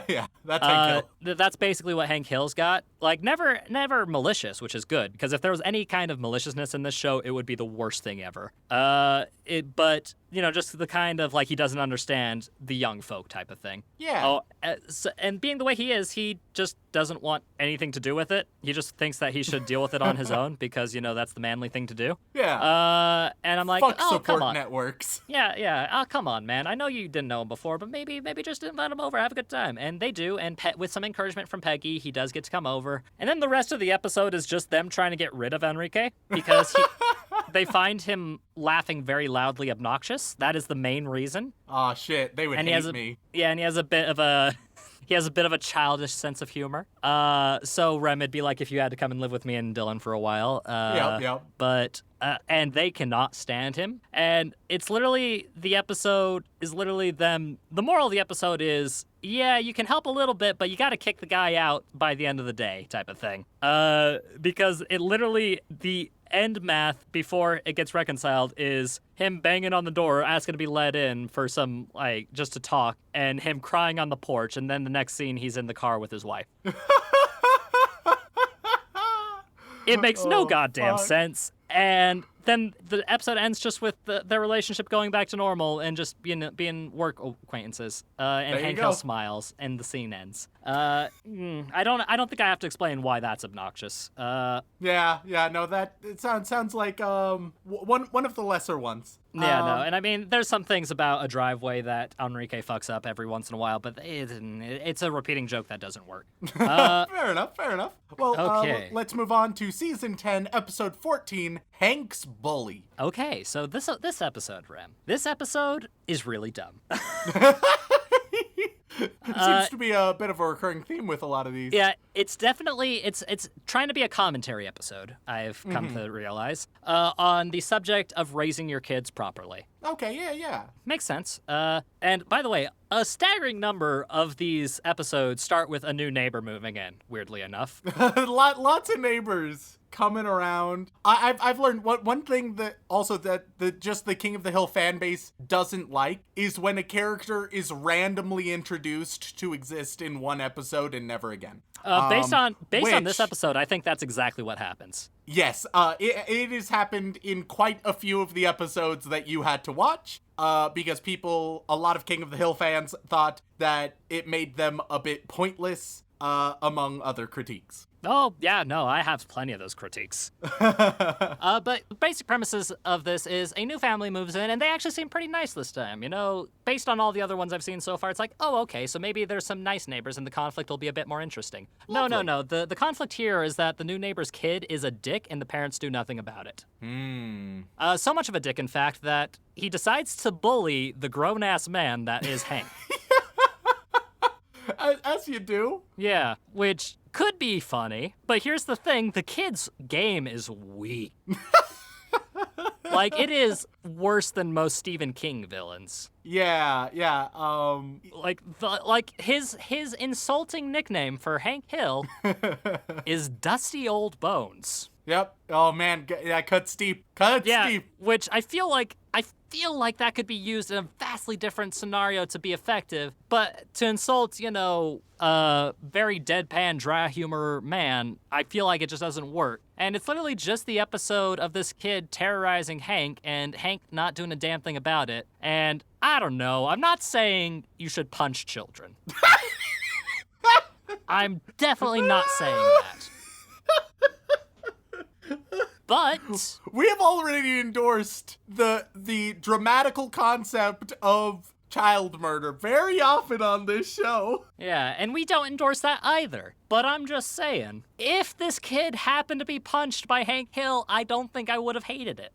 Yeah, that's Hank Hill. that's basically what Hank Hill's got. Like, never malicious, which is good, because if there was any kind of maliciousness in this show, it would be the worst thing ever. But just the kind of, like, he doesn't understand the young folk type of thing. Yeah. And being the way he is, he just doesn't want anything to do with it. He just thinks that he should deal with it on his own because, that's the manly thing to do. Yeah. And I'm like, Fuck oh, support come on. networks. Yeah. Oh, come on, man. I know you didn't know him before, but maybe just invite him over, have a good time. And they do, and with some encouragement from Peggy, he does get to come over. And then the rest of the episode is just them trying to get rid of Enrique because they find him laughing very loudly obnoxious. That is the main reason. Aw, shit. They would And hate me. Yeah, and he has a bit of a childish sense of humor. So Rem, it'd be like if you had to come and live with me and Dylan for a while. Yep. But and they cannot stand him. And it's literally the episode is literally them. The moral of the episode is, yeah, you can help a little bit, but you got to kick the guy out by the end of the day, type of thing. Because it literally the end math before it gets reconciled is him banging on the door, asking to be let in for some, like, just to talk, and him crying on the porch, and then the next scene he's in the car with his wife. It makes no goddamn sense. And then the episode ends just with their relationship going back to normal and just being work acquaintances. And Hank Hill smiles, and the scene ends. I don't think I have to explain why that's obnoxious. No, that it sounds like one of the lesser ones. Yeah, no, and I mean, there's some things about a driveway that Enrique fucks up every once in a while, but it's a repeating joke that doesn't work. Fair enough. Well, Okay. Let's move on to season 10, episode 14, Hank's Bully. Okay, so this episode, Rem, this episode is really dumb. Seems to be a bit of a recurring theme with a lot of these. Yeah, it's definitely it's trying to be a commentary episode, I've come to realize, on the subject of raising your kids properly. Okay, yeah. Makes sense. And by the way, a staggering number of these episodes start with a new neighbor moving in, weirdly enough. Lots of neighbors coming around. I've learned one thing that just the King of the Hill fan base doesn't like is when a character is randomly introduced to exist in one episode and never again. Based on which- this episode, I think that's exactly what happens. Yes, it has happened in quite a few of the episodes that you had to watch, because a lot of King of the Hill fans thought that it made them a bit pointless, among other critiques. Oh, yeah, no, I have plenty of those critiques. But the basic premises of this is a new family moves in, and they actually seem pretty nice this time. Based on all the other ones I've seen so far, it's like, oh, okay, so maybe there's some nice neighbors and the conflict will be a bit more interesting. Lovely. No. The conflict here is that the new neighbor's kid is a dick and the parents do nothing about it. So much of a dick, in fact, that he decides to bully the grown-ass man that is Hank. As you do. Yeah, which could be funny, but here's the thing, the kid's game is weak. Like, it is worse than most Stephen King villains. Yeah. Like his insulting nickname for Hank Hill is Dusty Old Bones. Yep. Oh man, yeah, cut steep. Steep. Which I feel like that could be used in a vastly different scenario to be effective, but to insult, very deadpan, dry humor man, I feel like it just doesn't work. And it's literally just the episode of this kid terrorizing Hank and Hank not doing a damn thing about it. And I don't know, I'm not saying you should punch children. I'm definitely not saying that. But we have already endorsed the dramatical concept of child murder very often on this show. yeah, and we don't endorse that either. But I'm just saying, if this kid happened to be punched by Hank Hill, I don't think I would have hated it.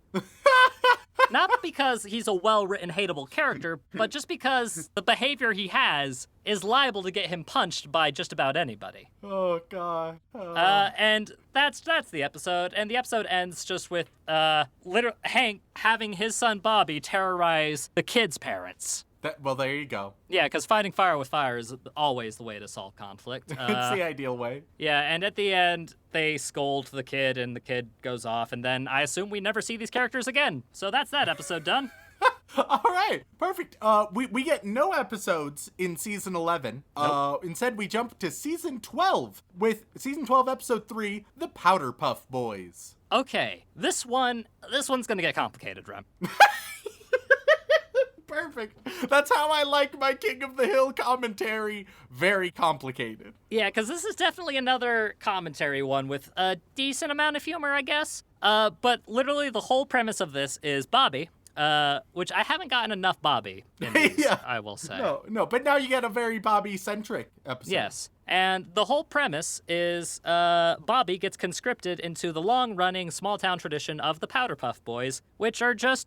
Not because he's a well-written, hateable character, but just because the behavior he has is liable to get him punched by just about anybody. Oh god. And that's the episode, and the episode ends just with Hank having his son Bobby terrorize the kid's parents. Well, there you go. Yeah, because fighting fire with fire is always the way to solve conflict. It's the ideal way. Yeah, and at the end, they scold the kid and the kid goes off, and then I assume we never see these characters again. So that's that episode done. All right, perfect. We get no episodes in season 11. Nope. Instead, we jump to season 12 with season 12, episode 3, The Powder Puff Boys. Okay, this one's gonna get complicated, Rem. Perfect. That's how I like my King of the Hill commentary. Very complicated. Yeah, because this is definitely another commentary one with a decent amount of humor, I guess. But literally the whole premise of this is Bobby, which I haven't gotten enough Bobby in these, Yeah. I will say. No, but now you get a very Bobby-centric episode. Yes. And the whole premise is Bobby gets conscripted into the long-running small-town tradition of the Powder Puff Boys, which are just,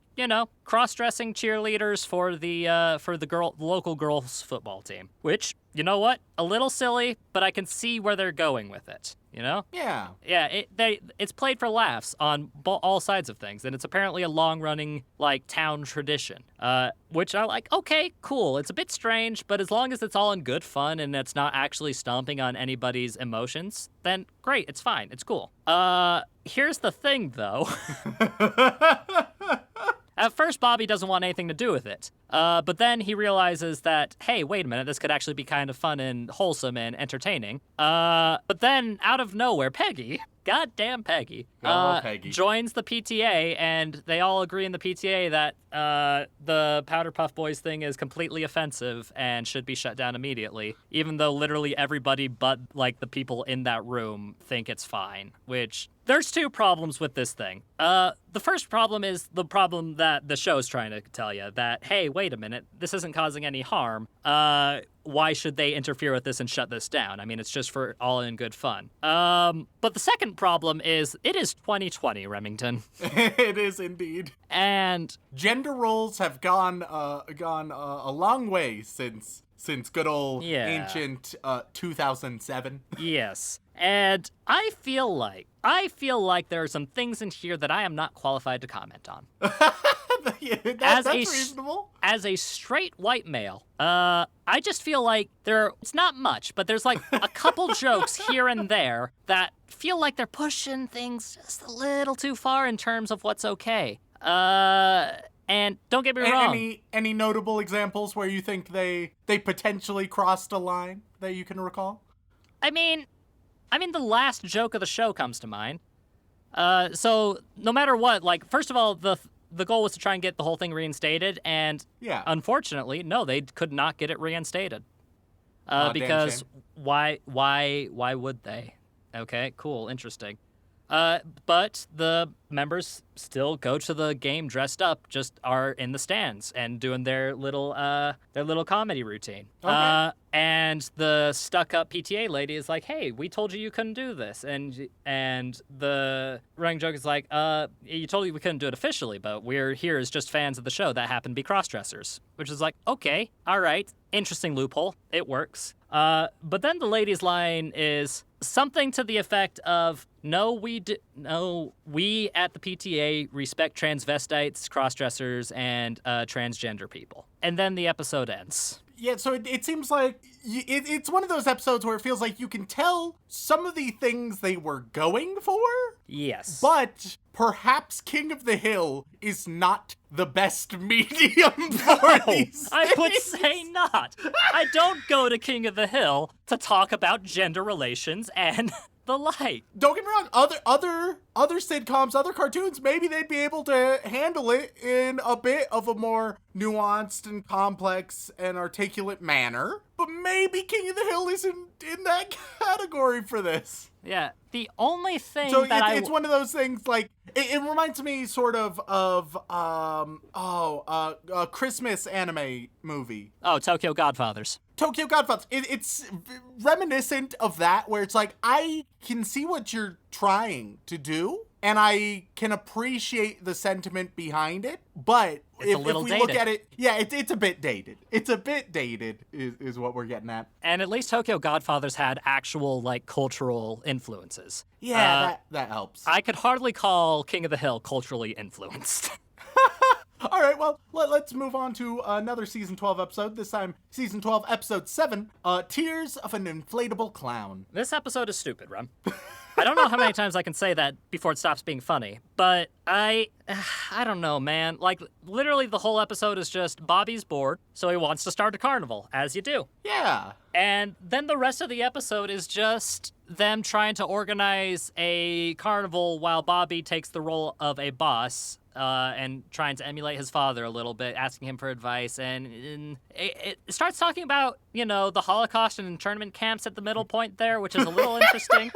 cross-dressing cheerleaders for the local girls' football team. Which, you know what? A little silly, but I can see where they're going with it. Yeah. Yeah, it's played for laughs on all sides of things, and it's apparently a long-running, town tradition, which I like. Okay, cool. It's a bit strange, but as long as it's all in good fun and it's not actually stomping on anybody's emotions, then great, it's fine, it's cool. Here's the thing, though. At first, Bobby doesn't want anything to do with it. But then he realizes that, hey, wait a minute, this could actually be kind of fun and wholesome and entertaining. But then, out of nowhere, Peggy, goddamn Peggy, Peggy, joins the PTA, and they all agree in the PTA that the Powder Puff Boys thing is completely offensive and should be shut down immediately, even though literally everybody but, the people in that room think it's fine, which... There's two problems with this thing. The first problem is the problem that the show's trying to tell you, that, hey, wait a minute, this isn't causing any harm. Why should they interfere with this and shut this down? I mean, it's just for all in good fun. But the second problem is, it is 2020, Remington. It is indeed. And... Gender roles have gone a long way since good old ancient 2007. Yes. And I feel like there are some things in here that I am not qualified to comment on. That's reasonable. As a straight white male, I just feel like it's not much, but there's a couple jokes here and there that feel like they're pushing things just a little too far in terms of what's okay. And don't get me wrong. Any notable examples where you think they potentially crossed a line that you can recall? I mean, the last joke of the show comes to mind. So no matter what, first of all, the goal was to try and get the whole thing reinstated, and unfortunately, no, they could not get it reinstated. Because why would they? Okay, cool, interesting. But the members still go to the game dressed up, just are in the stands and doing their little comedy routine. Okay. And the stuck-up PTA lady is like, "Hey, we told you couldn't do this," and the running joke is like, "You told me we couldn't do it officially, but we're here as just fans of the show that happen to be cross-dressers," which is like, okay, all right, interesting loophole, it works. But then the lady's line is something to the effect of, we at the PTA respect transvestites, cross-dressers, and transgender people. And then the episode ends. Yeah, so it seems like it's one of those episodes where it feels like you can tell some of the things they were going for. Yes. But perhaps King of the Hill is not the best medium for these I would things. say not. I don't go to King of the Hill to talk about gender relations and the like. Don't get me wrong, other sitcoms, other cartoons, maybe they'd be able to handle it in a bit of a more nuanced and complex and articulate manner. But maybe King of the Hill isn't in that category for this. Yeah, the only thing So that it's one of those things, it reminds me sort of a Christmas anime movie. Oh, Tokyo Godfathers. Tokyo Godfathers. It's reminiscent of that, where it's like, I can see what you're trying to do, and I can appreciate the sentiment behind it, but if we look at it, it's a bit dated. It's a bit dated is what we're getting at. And at least Tokyo Godfathers had actual, cultural influences. Yeah, that helps. I could hardly call King of the Hill culturally influenced. All right, well, let's move on to another Season 12 episode, this time Season 12, Episode 7, Tears of an Inflatable Clown. This episode is stupid, Rum. I don't know how many times I can say that before it stops being funny, but I don't know, man. Like, literally the whole episode is just Bobby's bored, so he wants to start a carnival, as you do. Yeah. And then the rest of the episode is just them trying to organize a carnival while Bobby takes the role of a boss and trying to emulate his father a little bit, asking him for advice. And it starts talking about, the Holocaust and internment camps at the middle point there, which is a little interesting.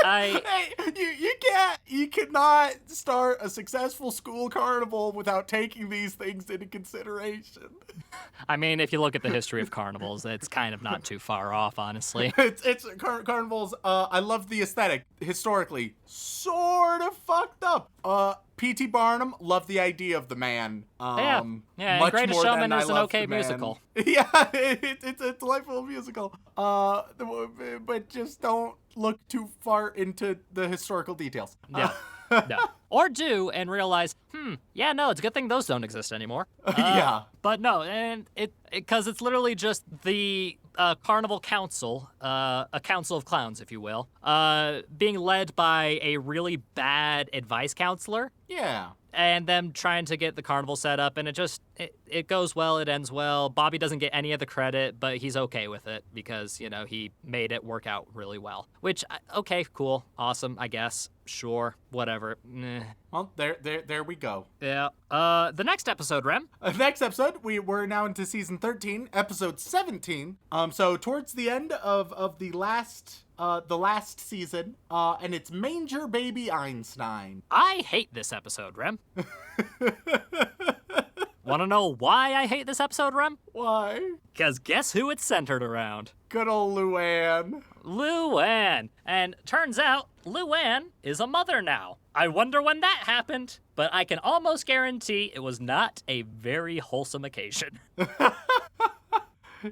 Hey, you cannot start a successful school carnival without taking these things into consideration. I mean, if you look at the history of carnivals, it's kind of not too far off, honestly. It's carnivals. I love the aesthetic. Historically, sort of fucked up. P.T. Barnum loved the idea of the man. Yeah, and much Greatest more Showman than is I an love okay the man. musical. Yeah, it's a delightful musical. But just don't look too far into the historical details. Yeah. No. Or do and realize, no, it's a good thing those don't exist anymore. Yeah. But no, and because it's literally just the Carnival Council, a council of clowns, if you will, being led by a really bad advice counselor. Yeah. And them trying to get the carnival set up, and it goes well, it ends well. Bobby doesn't get any of the credit, but he's okay with it because, he made it work out really well. Which, okay, cool, awesome, I guess. Sure, whatever. Well, there we go. Yeah. The next episode, Rem. Next episode, we're now into season 13, episode 17. So towards the end of the last season, and it's Manger Baby Einstein. I hate this episode, Rem. Want to know why I hate this episode, Rem? Why? Because guess who it's centered around? Good old Luann. Luann. And turns out, Luann is a mother now. I wonder when that happened, but I can almost guarantee it was not a very wholesome occasion.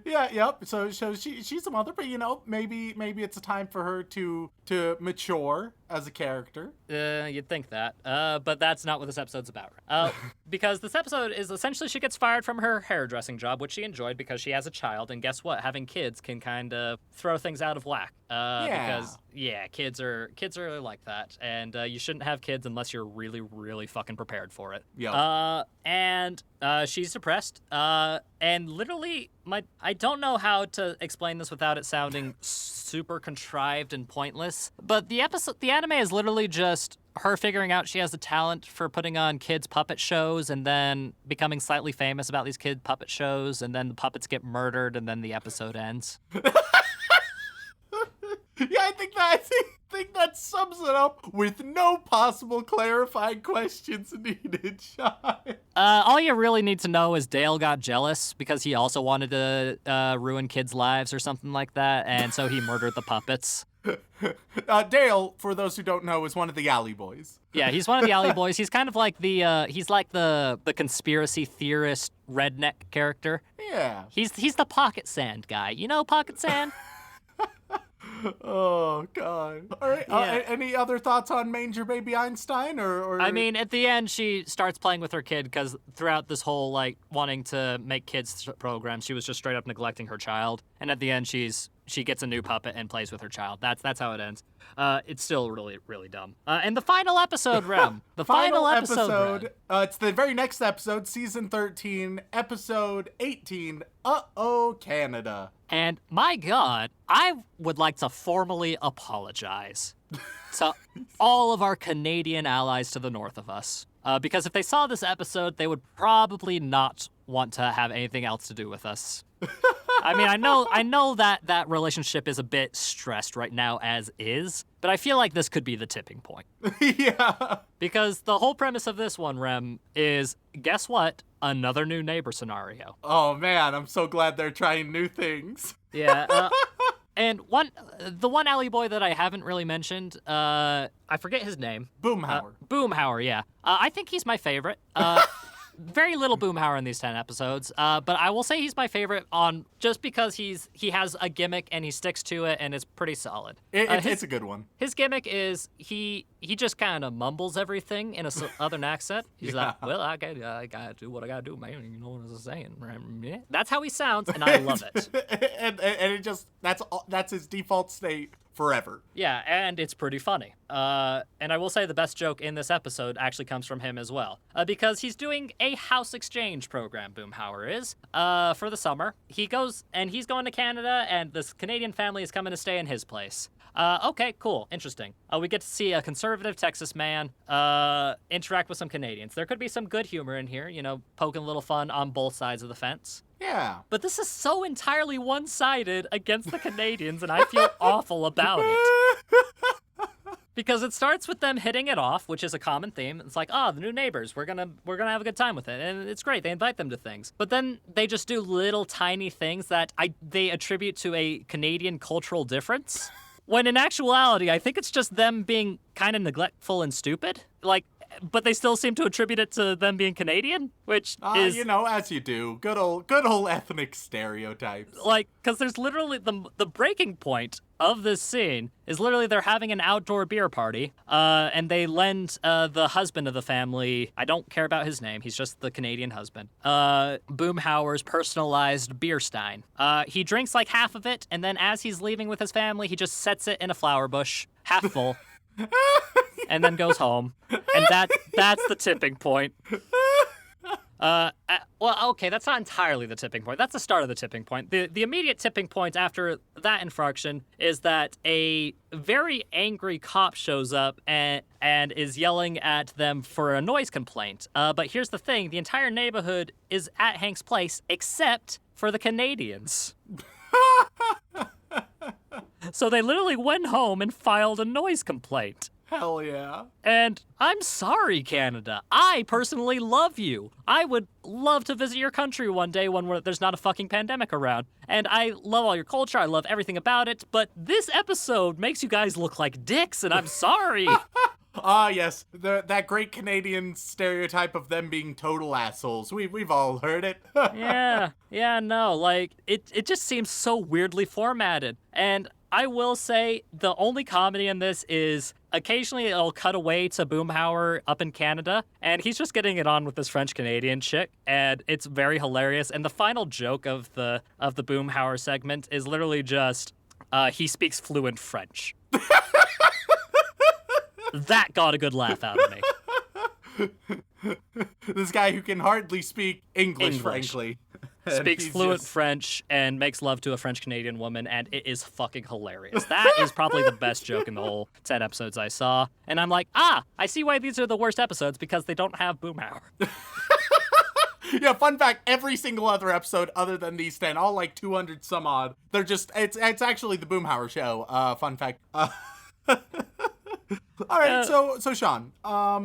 Yeah, yep. So she's a mother, but maybe it's a time for her to mature as a character. You'd think that. But that's not what this episode's about. Because this episode is essentially she gets fired from her hairdressing job, which she enjoyed because she has a child, and guess what? Having kids can kind of throw things out of whack. Because kids are like that, and you shouldn't have kids unless you're really, really fucking prepared for it. Yeah. And she's depressed. And literally, I don't know how to explain this without it sounding super contrived and pointless. But the anime is literally just her figuring out she has a talent for putting on kids' puppet shows and then becoming slightly famous about these kid puppet shows, and then the puppets get murdered, and then the episode ends. Yeah, I think that sums it up with no possible clarifying questions needed, Sean. All you really need to know is Dale got jealous because he also wanted to ruin kids' lives or something like that, and so he murdered the puppets. Dale, for those who don't know, is one of the Alley Boys. Yeah, he's one of the Alley Boys. He's kind of like the conspiracy theorist redneck character. Yeah. He's the Pocket Sand guy. You know Pocket Sand? Oh, God. All right. Yeah. Any other thoughts on Manger Baby Einstein? Or I mean, at the end, she starts playing with her kid because throughout this whole, wanting to make kids program, she was just straight up neglecting her child. And at the end, she gets a new puppet and plays with her child. That's how it ends. It's still really, really dumb. And the final episode, Rem. The final episode. It's the very next episode, season 13, episode 18, Uh-Oh, Canada. And my God, I would like to formally apologize to all of our Canadian allies to the north of us. Because if they saw this episode, they would probably not want to have anything else to do with us. I mean, I know that relationship is a bit stressed right now as is, but I feel like this could be the tipping point. Yeah. Because the whole premise of this one, Rem, is, guess what? Another new neighbor scenario. Oh, man, I'm so glad they're trying new things. Yeah. And the one alley boy that I haven't really mentioned, I forget his name. Boomhauer. Boomhauer, yeah. I think he's my favorite. Very little Boomhauer in these 10 episodes, but I will say he's my favorite just because he has a gimmick and he sticks to it and it's pretty solid. It's a good one. His gimmick is he just kind of mumbles everything in a southern accent. He's like, well, I gotta do what I gotta do, man. You know what I'm saying? That's how he sounds, and I love it. and it just that's his default state forever. Yeah, and it's pretty funny. And I will say the best joke in this episode actually comes from him as well. Because he's doing a house exchange program, Boomhauer is, for the summer. He's going to Canada, and this Canadian family is coming to stay in his place. Okay, cool, interesting. We get to see a conservative Texas man interact with some Canadians. There could be some good humor in here, poking a little fun on both sides of the fence. Yeah. But this is so entirely one-sided against the Canadians, and I feel awful about it. Because it starts with them hitting it off, which is a common theme. It's like, the new neighbors, we're gonna have a good time with it, and it's great. They invite them to things, but then they just do little tiny things that they attribute to a Canadian cultural difference. When in actuality, I think it's just them being kind of neglectful and stupid. But they still seem to attribute it to them being Canadian, which is... as you do. Good old ethnic stereotypes. Because there's literally... The breaking point of this scene is literally they're having an outdoor beer party, and they lend the husband of the family... I don't care about his name. He's just the Canadian husband. Boomhauer's personalized beer stein. He drinks like half of it, and then as he's leaving with his family, he just sets it in a flower bush, half full. And then goes home, and that's the tipping point. Okay, that's not entirely the tipping point. That's the start of the tipping point. The immediate tipping point after that infraction is that a very angry cop shows up and is yelling at them for a noise complaint. But here's the thing: the entire neighborhood is at Hank's place except for the Canadians. So they literally went home and filed a noise complaint. Hell yeah. And I'm sorry, Canada. I personally love you. I would love to visit your country one day when there's not a fucking pandemic around. And I love all your culture. I love everything about it. But this episode makes you guys look like dicks, and I'm sorry. Yes. That great Canadian stereotype of them being total assholes. We've all heard it. It just seems so weirdly formatted. And I will say the only comedy in this is occasionally it'll cut away to Boomhauer up in Canada, and he's just getting it on with this French-Canadian chick, and it's very hilarious. And the final joke of the Boomhauer segment is literally just, he speaks fluent French. That got a good laugh out of me. This guy who can hardly speak English. Frankly. Speaks fluent French and makes love to a French-Canadian woman, and it is fucking hilarious. That is probably the best joke in the whole 10 episodes I saw. And I'm like, I see why these are the worst episodes, because they don't have Boomhauer. Yeah, fun fact, every single other episode other than these 10, all like 200 some odd, they're just, it's actually the Boomhauer show, fun fact. All right, so Sean,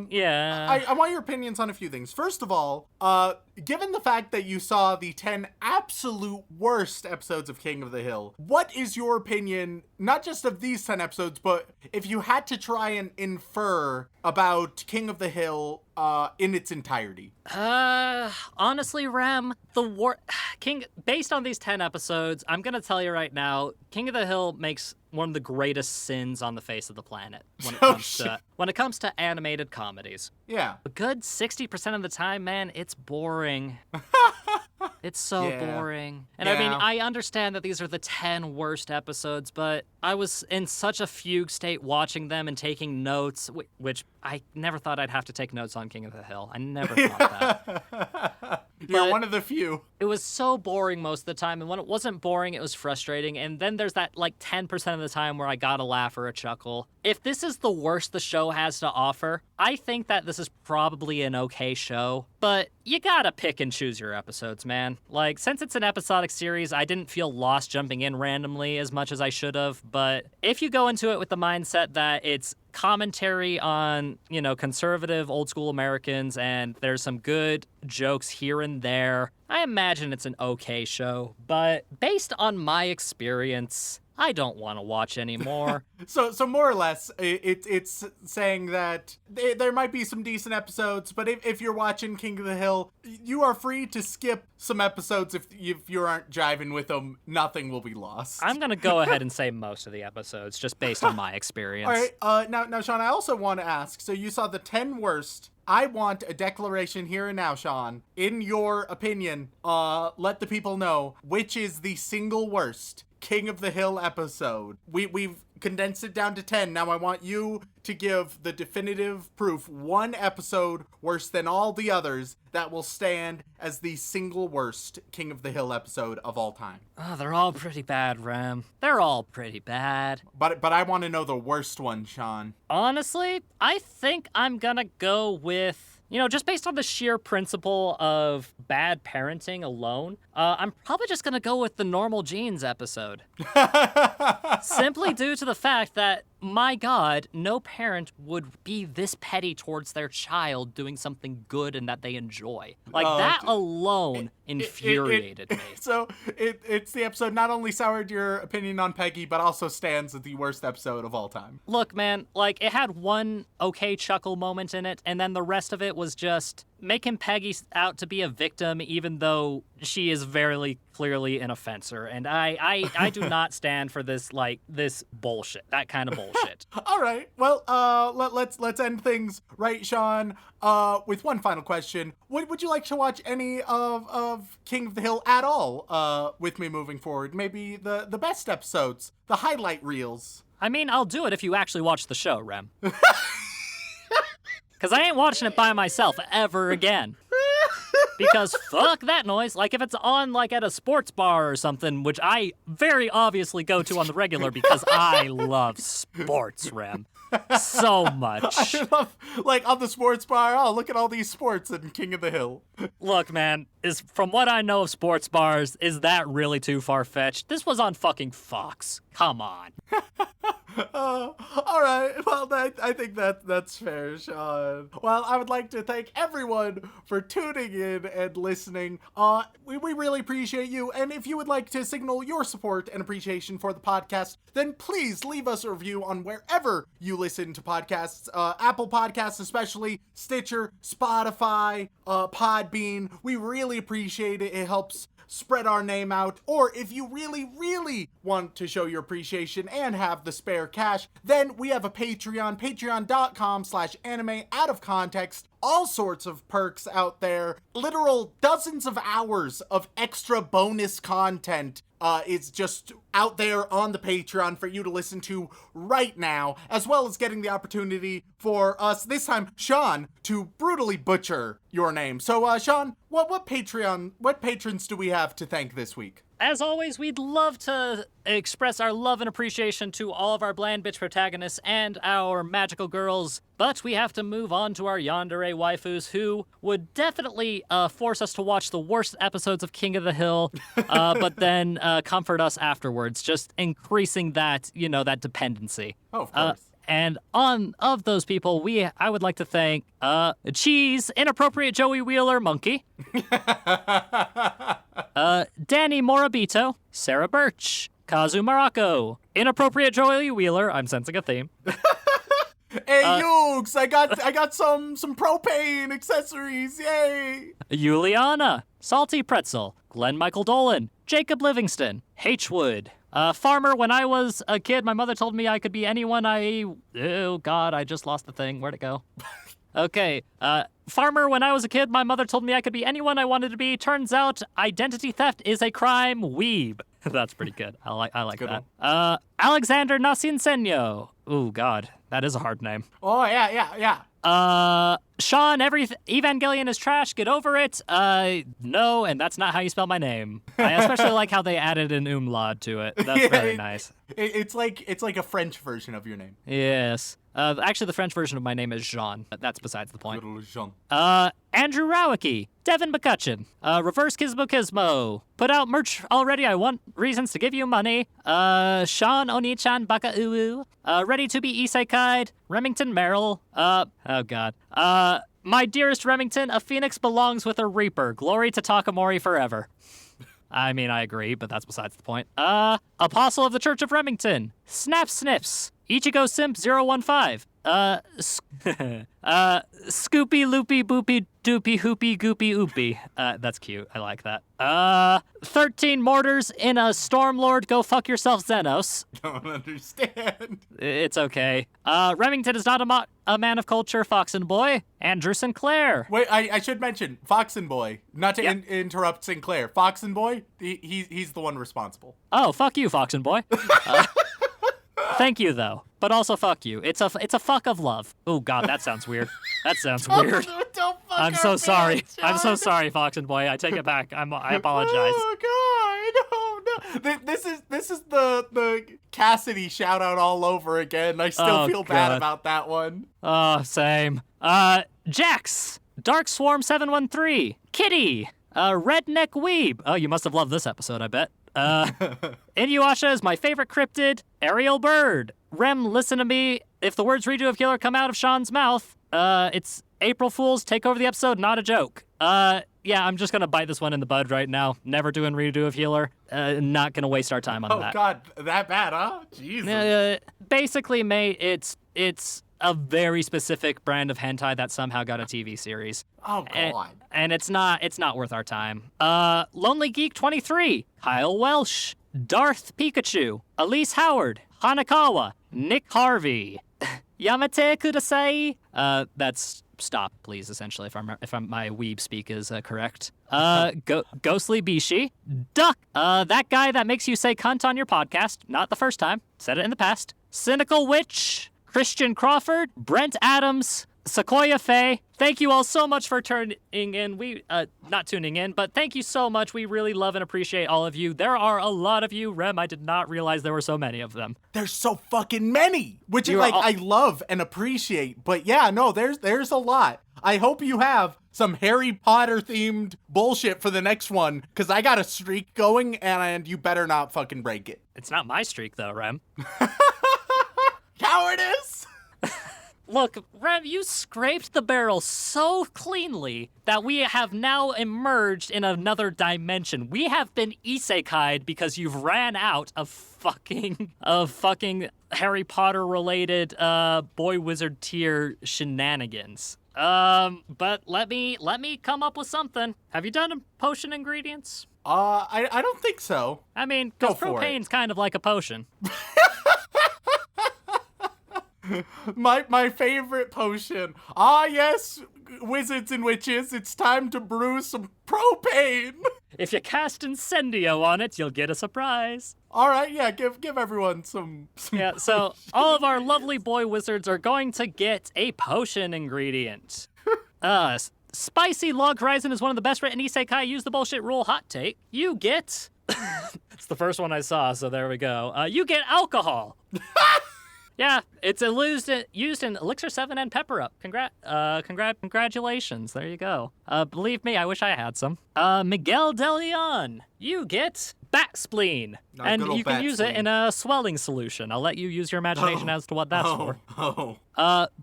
yeah, I want your opinions on a few things. First of all, given the fact that you saw the 10 absolute worst episodes of King of the Hill, what is your opinion, not just of these 10 episodes, but if you had to try and infer about King of the Hill in its entirety? Honestly, Rem, based on these 10 episodes, I'm gonna tell you right now, King of the Hill makes one of the greatest sins on the face of the planet when it comes to animated comedies. Yeah. A good 60% of the time, man, it's boring. It's so boring. And I mean, I understand that these are the 10 worst episodes, but I was in such a fugue state watching them and taking notes, which I never thought I'd have to take notes on King of the Hill. I never thought that. You're one of the few. It was so boring most of the time, and when it wasn't boring, it was frustrating. And then there's that, 10% of the time where I got a laugh or a chuckle. If this is the worst the show has to offer, I think that this is probably an okay show. But you gotta pick and choose your episodes, man. Since it's an episodic series, I didn't feel lost jumping in randomly as much as I should have. But if you go into it with the mindset that it's commentary on, conservative old school Americans and there's some good jokes here and there, I imagine it's an okay show. But based on my experience, I don't want to watch anymore. So more or less, it's saying that there might be some decent episodes, but if you're watching King of the Hill, you are free to skip some episodes if you aren't jiving with them. Nothing will be lost. I'm going to go ahead and say most of the episodes, just based on my experience. All right, now, Sean, I also want to ask, so you saw the 10 worst. I want a declaration here and now, Sean. In your opinion, let the people know which is the single worst King of the Hill episode. We've condensed it down to 10. Now I want you to give the definitive proof, one episode worse than all the others that will stand as the single worst King of the Hill episode of all time. Oh, they're all pretty bad, Rem. They're all pretty bad. But I want to know the worst one, Sean. Honestly, I think I'm gonna go with, just based on the sheer principle of bad parenting alone, I'm probably just gonna go with the Normal Genes episode. Simply due to the fact that, my God, no parent would be this petty towards their child doing something good and that they enjoy. That alone infuriated me. So it's the episode not only soured your opinion on Peggy, but also stands as the worst episode of all time. Look, man, it had one okay chuckle moment in it, and then the rest of it was just making Peggy out to be a victim, even though she is very clearly an offender. And I do not stand for this bullshit, that kind of bullshit. All right. Well, let's end things right, Sean. With one final question: Would you like to watch any of King of the Hill at all? With me moving forward, maybe the best episodes, the highlight reels. I mean, I'll do it if you actually watch the show, Rem. Because I ain't watching it by myself ever again. Because fuck that noise. If it's on, at a sports bar or something, which I very obviously go to on the regular because I love sports, Rem. So much. I love, on the sports bar, oh, look at all these sports in King of the Hill. Look, man, from what I know of sports bars, is that really too far-fetched? This was on fucking Fox. Come on. All right. Well, I think that's fair, Sean. Well, I would like to thank everyone for tuning in and listening. We really appreciate you. And if you would like to signal your support and appreciation for the podcast, then please leave us a review on wherever you listen to podcasts. Apple Podcasts especially, Stitcher, Spotify, Podbean. We really appreciate it. It helps spread our name out. Or if you really want to show your appreciation and have the spare cash, then we have a Patreon, patreon.com/anime out of context. All sorts of perks out there, literal dozens of hours of extra bonus content is just out there on the Patreon for you to listen to right now, as well as getting the opportunity for us, this time, Sean, to brutally butcher your name. So, Sean, what patrons do we have to thank this week? As always, we'd love to express our love and appreciation to all of our bland bitch protagonists and our magical girls, but we have to move on to our yandere waifus, who would definitely force us to watch the worst episodes of King of the Hill, but then comfort us afterwards, just increasing that, that dependency. Oh, of course. And of those people, I would like to thank Cheese, Inappropriate Joey Wheeler, Monkey, Danny Morabito, Sarah Birch, Kazu Morocco, Inappropriate Joey Wheeler. I'm sensing a theme. Hey, Yugs, I got some propane accessories, yay! Juliana, Salty Pretzel, Glenn Michael Dolan, Jacob Livingston, H. Wood. Farmer, when I was a kid, my mother told me I could be anyone oh God, I just lost the thing. Where'd it go? Okay. Farmer, when I was a kid, my mother told me I could be anyone I wanted to be. Turns out identity theft is a crime. Weeb. That's pretty good. I like that. Alexander Nasinsenyo. Oh God, that is a hard name. Oh, yeah. Sean, Evangelion is trash, get over it. No, and that's not how you spell my name. I especially like how they added an umlaut to it. That's very nice. It's like a French version of your name. Yes. Actually, the French version of my name is Jean. That's besides the point. Little Jean. Andrew Rowicki, Devin McCutcheon, Reverse Kismo, put out merch already, I want reasons to give you money, Sean Oni-chan Baka Uwu, Ready to be Isekai'd, Remington Merrill, oh God, my dearest Remington, a phoenix belongs with a reaper, glory to Takamori forever. I mean, I agree, but that's besides the point. Apostle of the Church of Remington, Snap Snips, Ichigo Simp 015, Scoopy Loopy Boopy Doopy Hoopy Goopy Oopy. That's cute. I like that. 13 mortars in a Stormlord. Go fuck yourself, Xenos. Don't understand. It's okay. Remington is not a man of culture, Foxen Boy. Andrew Sinclair. Wait, I should mention Foxen Boy. Not to interrupt Sinclair. Foxen Boy, he's the one responsible. Oh, fuck you, Foxen Boy. Thank you though, but also fuck you. It's a fuck of love. Oh God, that sounds weird. That sounds weird. Don't fuck I'm our so sorry. fans, I'm so John. sorry, Fox and Boy. I take it back. I apologize. Oh God, no. This is the Cassidy shout out all over again. I still Oh, feel bad God. about that one. Oh, same. Jax, Dark Swarm 713, Kitty, Redneck Weeb. Oh, you must have loved this episode, I bet. Inuyasha is my favorite cryptid. Ariel Bird. Rem, listen to me. If the words redo of Healer come out of Sean's mouth, it's April Fools. Take over the episode, not a joke. Yeah, I'm just gonna bite this one in the bud right now. Never doing redo of Healer. Not gonna waste our time on Oh that. God, that bad, huh? Jesus. Basically, mate, it's a very specific brand of hentai that somehow got a TV series. Oh God. And it's not worth our time. Lonely Geek 23, Kyle Welsh, Darth Pikachu, Elise Howard, Hanakawa, Nick Harvey, Yamate Kudasai. That's stop, please. Essentially, if my weeb speak is correct. Ghostly Bishi, Duck. That guy that makes you say cunt on your podcast. Not the first time. Said it in the past. Cynical Witch, Christian Crawford, Brent Adams, Sequoia Faye. Thank you all so much for tuning in. We, not tuning in, but thank you so much. We really love and appreciate all of you. There are a lot of you, Rem. I did not realize there were so many of them. There's so fucking many, which You is are like all- I love and appreciate. But yeah, no, there's a lot. I hope you have some Harry Potter themed bullshit for the next one, because I got a streak going, and you better not fucking break it. It's not my streak, though, Rem. Cowardice! Look, Rem, you scraped the barrel so cleanly that we have now emerged in another dimension. We have been isekai'd because you've ran out of fucking Harry Potter related boy wizard tier shenanigans. But let me come up with something. Have you done potion ingredients? I don't think so. I mean, Go because for it. propane's kind of like a potion. My favorite potion. Ah, yes, wizards and witches, it's time to brew some propane. If you cast Incendio on it, you'll get a surprise. All right, yeah, give everyone some Yeah, so all of our lovely boy wizards are going to get a potion ingredient. Spicy Log Horizon is one of the best written isekai. Use the bullshit rule hot take. You get... It's the first one I saw, so there we go. You get alcohol. Yeah, it's used in Elixir 7 and Pepper Up. Congratulations. There you go. Believe me, I wish I had some. Miguel De Leon, you get Bat Spleen. And good old you can bat use it spleen. in a swelling solution. I'll let you use your imagination as to what that's for. Oh.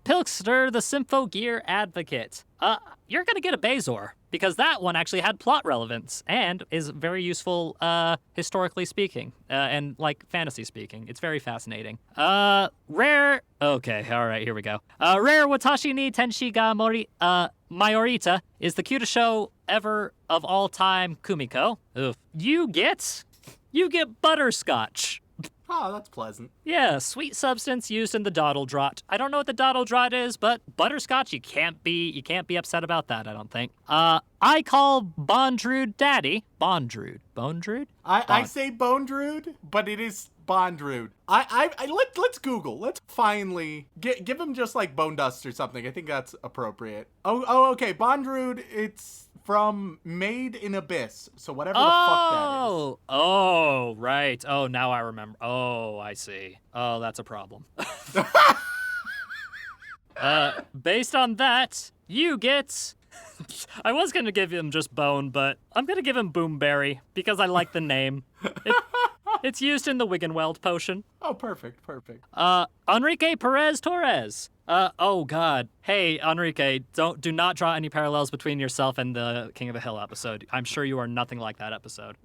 Pilkster, the Symphogear Advocate. You're gonna get a Bazor, because that one actually had plot relevance and is very useful, historically speaking, and like fantasy speaking. It's very fascinating. Rare. Okay, all right, here we go. Rare Watashi ni Tenshi ga Mayorita is the cutest show ever of all time. Kumiko. Oof. You get butterscotch. Oh, that's pleasant. Yeah, sweet substance used in the dottle draught. I don't know what the dottle draught is, but butterscotch, you can't be upset about that, I don't think. I call Bondrude daddy. Bondrude? I say Bone Druid, but it is Bondrude. Let's Google. Let's finally give him just like Bone Dust or something. I think that's appropriate. Oh, okay. Bondrude, it's from Made in Abyss. So whatever the fuck that is. Oh, right. Oh, now I remember. Oh, I see. Oh, that's a problem. Based on that, you get... I was going to give him just Bone, but I'm going to give him Boomberry because I like the name. It's used in the Wiggenweld potion. Oh, perfect. Enrique Perez Torres. Oh God. Hey, Enrique, do not draw any parallels between yourself and the King of the Hill episode. I'm sure you are nothing like that episode.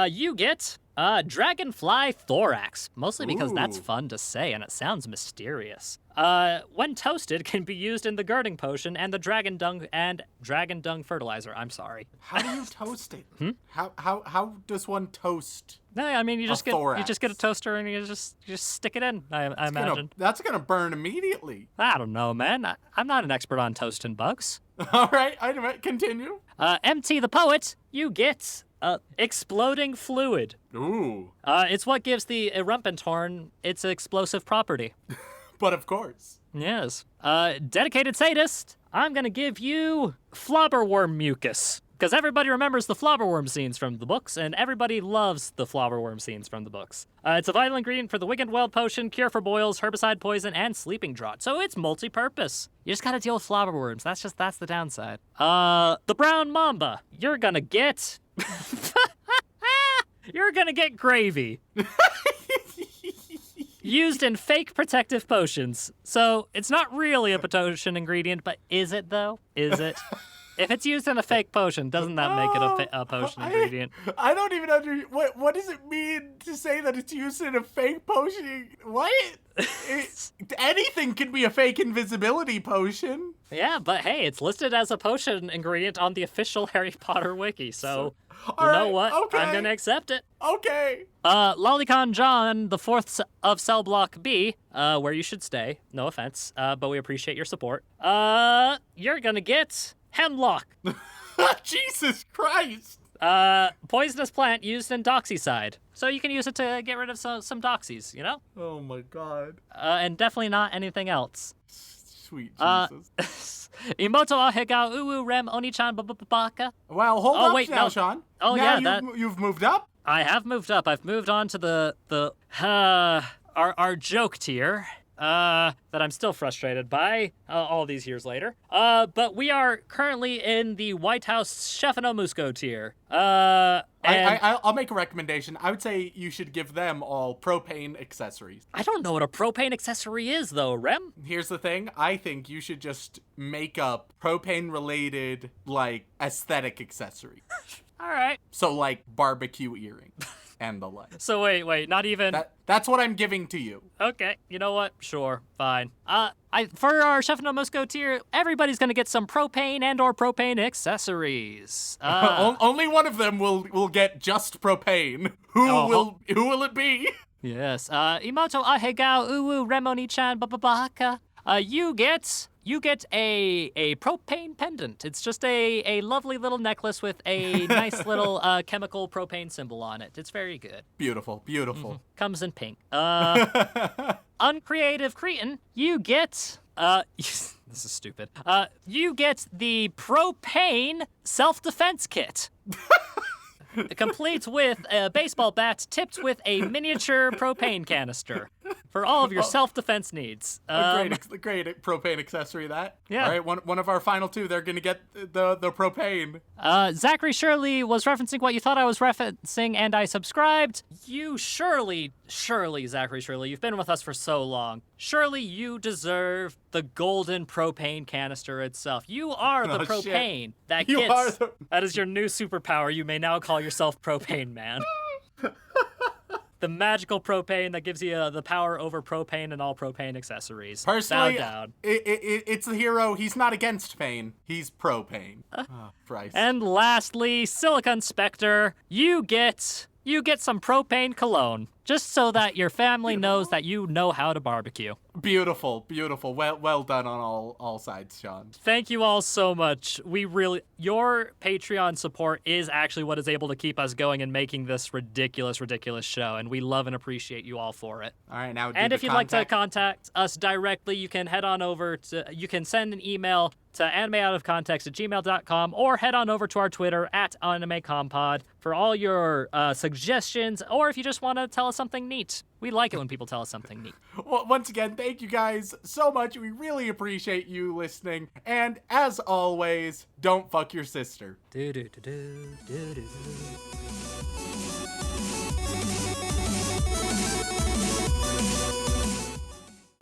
You get Dragonfly Thorax, mostly because that's Ooh. fun to say and it sounds mysterious. When toasted, can be used in the girding potion and the dragon dung fertilizer. I'm sorry. How do you toast it? How does one toast? No, I mean you just thorax. get a toaster and you just stick it in. I imagine. That's gonna burn immediately. I don't know, man. I'm not an expert on toasting bugs. All right, continue. MT the Poet, you get Exploding fluid. Ooh. It's what gives the Rumpentorn its explosive property. But of course. Yes. Dedicated sadist, I'm gonna give you flobberworm mucus. Because everybody remembers the flobberworm scenes from the books, and everybody loves the flobberworm scenes from the books. It's a vital ingredient for the Wicked Weld Potion, cure for boils, herbicide poison, and sleeping draught. So it's multi-purpose. You just gotta deal with flobberworms. That's the downside. The brown mamba. You're gonna get... You're gonna get gravy. Used in fake protective potions. So it's not really a potion ingredient, but is it though? Is it? If it's used in a fake potion, doesn't that make it a potion ingredient? I don't even understand. What does it mean to say that it's used in a fake potion? What? Anything can be a fake invisibility potion. Yeah, but hey, it's listed as a potion ingredient on the official Harry Potter wiki, so you know right, what? okay. I'm gonna accept it. Okay. Lolicon John, the 4th of Cell Block B, where you should stay. No offense, but we appreciate your support. You're gonna get hemlock. Jesus Christ. Poisonous plant used in doxycide. So you can use it to get rid of some doxies, you know? Oh my God. And definitely not anything else. Sweet Jesus. Imoto ahega uwu rem onichan babaka. Well, hold Oh, up wait, now, no. Sean. Oh, now yeah, you've moved up? I have moved up. I've moved on to our joke tier. That I'm still frustrated by all these years later. But we are currently in the White House Chefano Musco tier. And I'll make a recommendation. I would say you should give them all propane accessories. I don't know what a propane accessory is, though, Rem. Here's the thing. I think you should just make up propane-related, like, aesthetic accessories. All right. So, like, barbecue earrings and the like. So wait, not even... That's what I'm giving to you. Okay, you know what? Sure, fine. For our Chef No Musco tier, everybody's gonna get some propane and/or propane accessories. Only one of them will get just propane. Who will it be? Yes. Imoto ahegao uwu remoni-chan bababaka. You get a propane pendant. It's just a lovely little necklace with a nice little chemical propane symbol on it. It's very good. Beautiful, beautiful. Mm-hmm. Comes in pink. Uncreative Cretan, you get this is stupid. You get the propane self-defense kit. Complete with a baseball bat tipped with a miniature propane canister for all of your self-defense needs. A great propane accessory, that. Yeah. All right, one of our final two, they're going to get the propane. Zachary Shirley was referencing what you thought I was referencing, and I subscribed. You surely, Zachary Shirley, you've been with us for so long. Surely you deserve the golden propane canister itself. You are the propane that gets... That is your new superpower. You may now call yourself Propane Man. The magical propane that gives you the power over propane and all propane accessories. Personally, bow down. It's the hero. He's not against pain. He's propane. Christ. And lastly, Silicon Spectre, you get some propane cologne, just so that your family knows that you know how to barbecue. Beautiful, beautiful. Well done on all sides, Sean. Thank you all so much. Your Patreon support is actually what is able to keep us going and making this ridiculous show, and we love and appreciate you all for it. All right, now. And if you'd like to contact us directly, you can head on over to. You can send an email to animeoutofcontext@gmail.com or head on over to our Twitter @AnimeCompod for all your suggestions, or if you just want to tell us something neat. We like it when people tell us something neat. Well, once again, thank you guys so much. We really appreciate you listening. And as always, don't fuck your sister.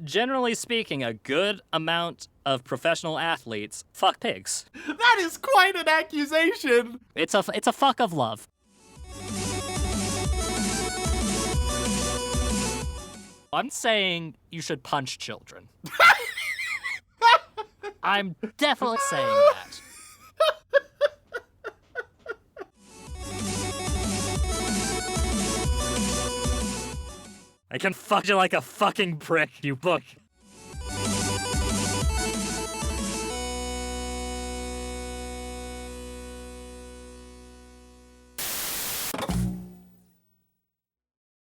Generally speaking, a good amount of professional athletes fuck pigs. That is quite an accusation. It's a fuck of love. I'm saying you should punch children. I'm definitely saying that. I can fuck you like a fucking prick, you book.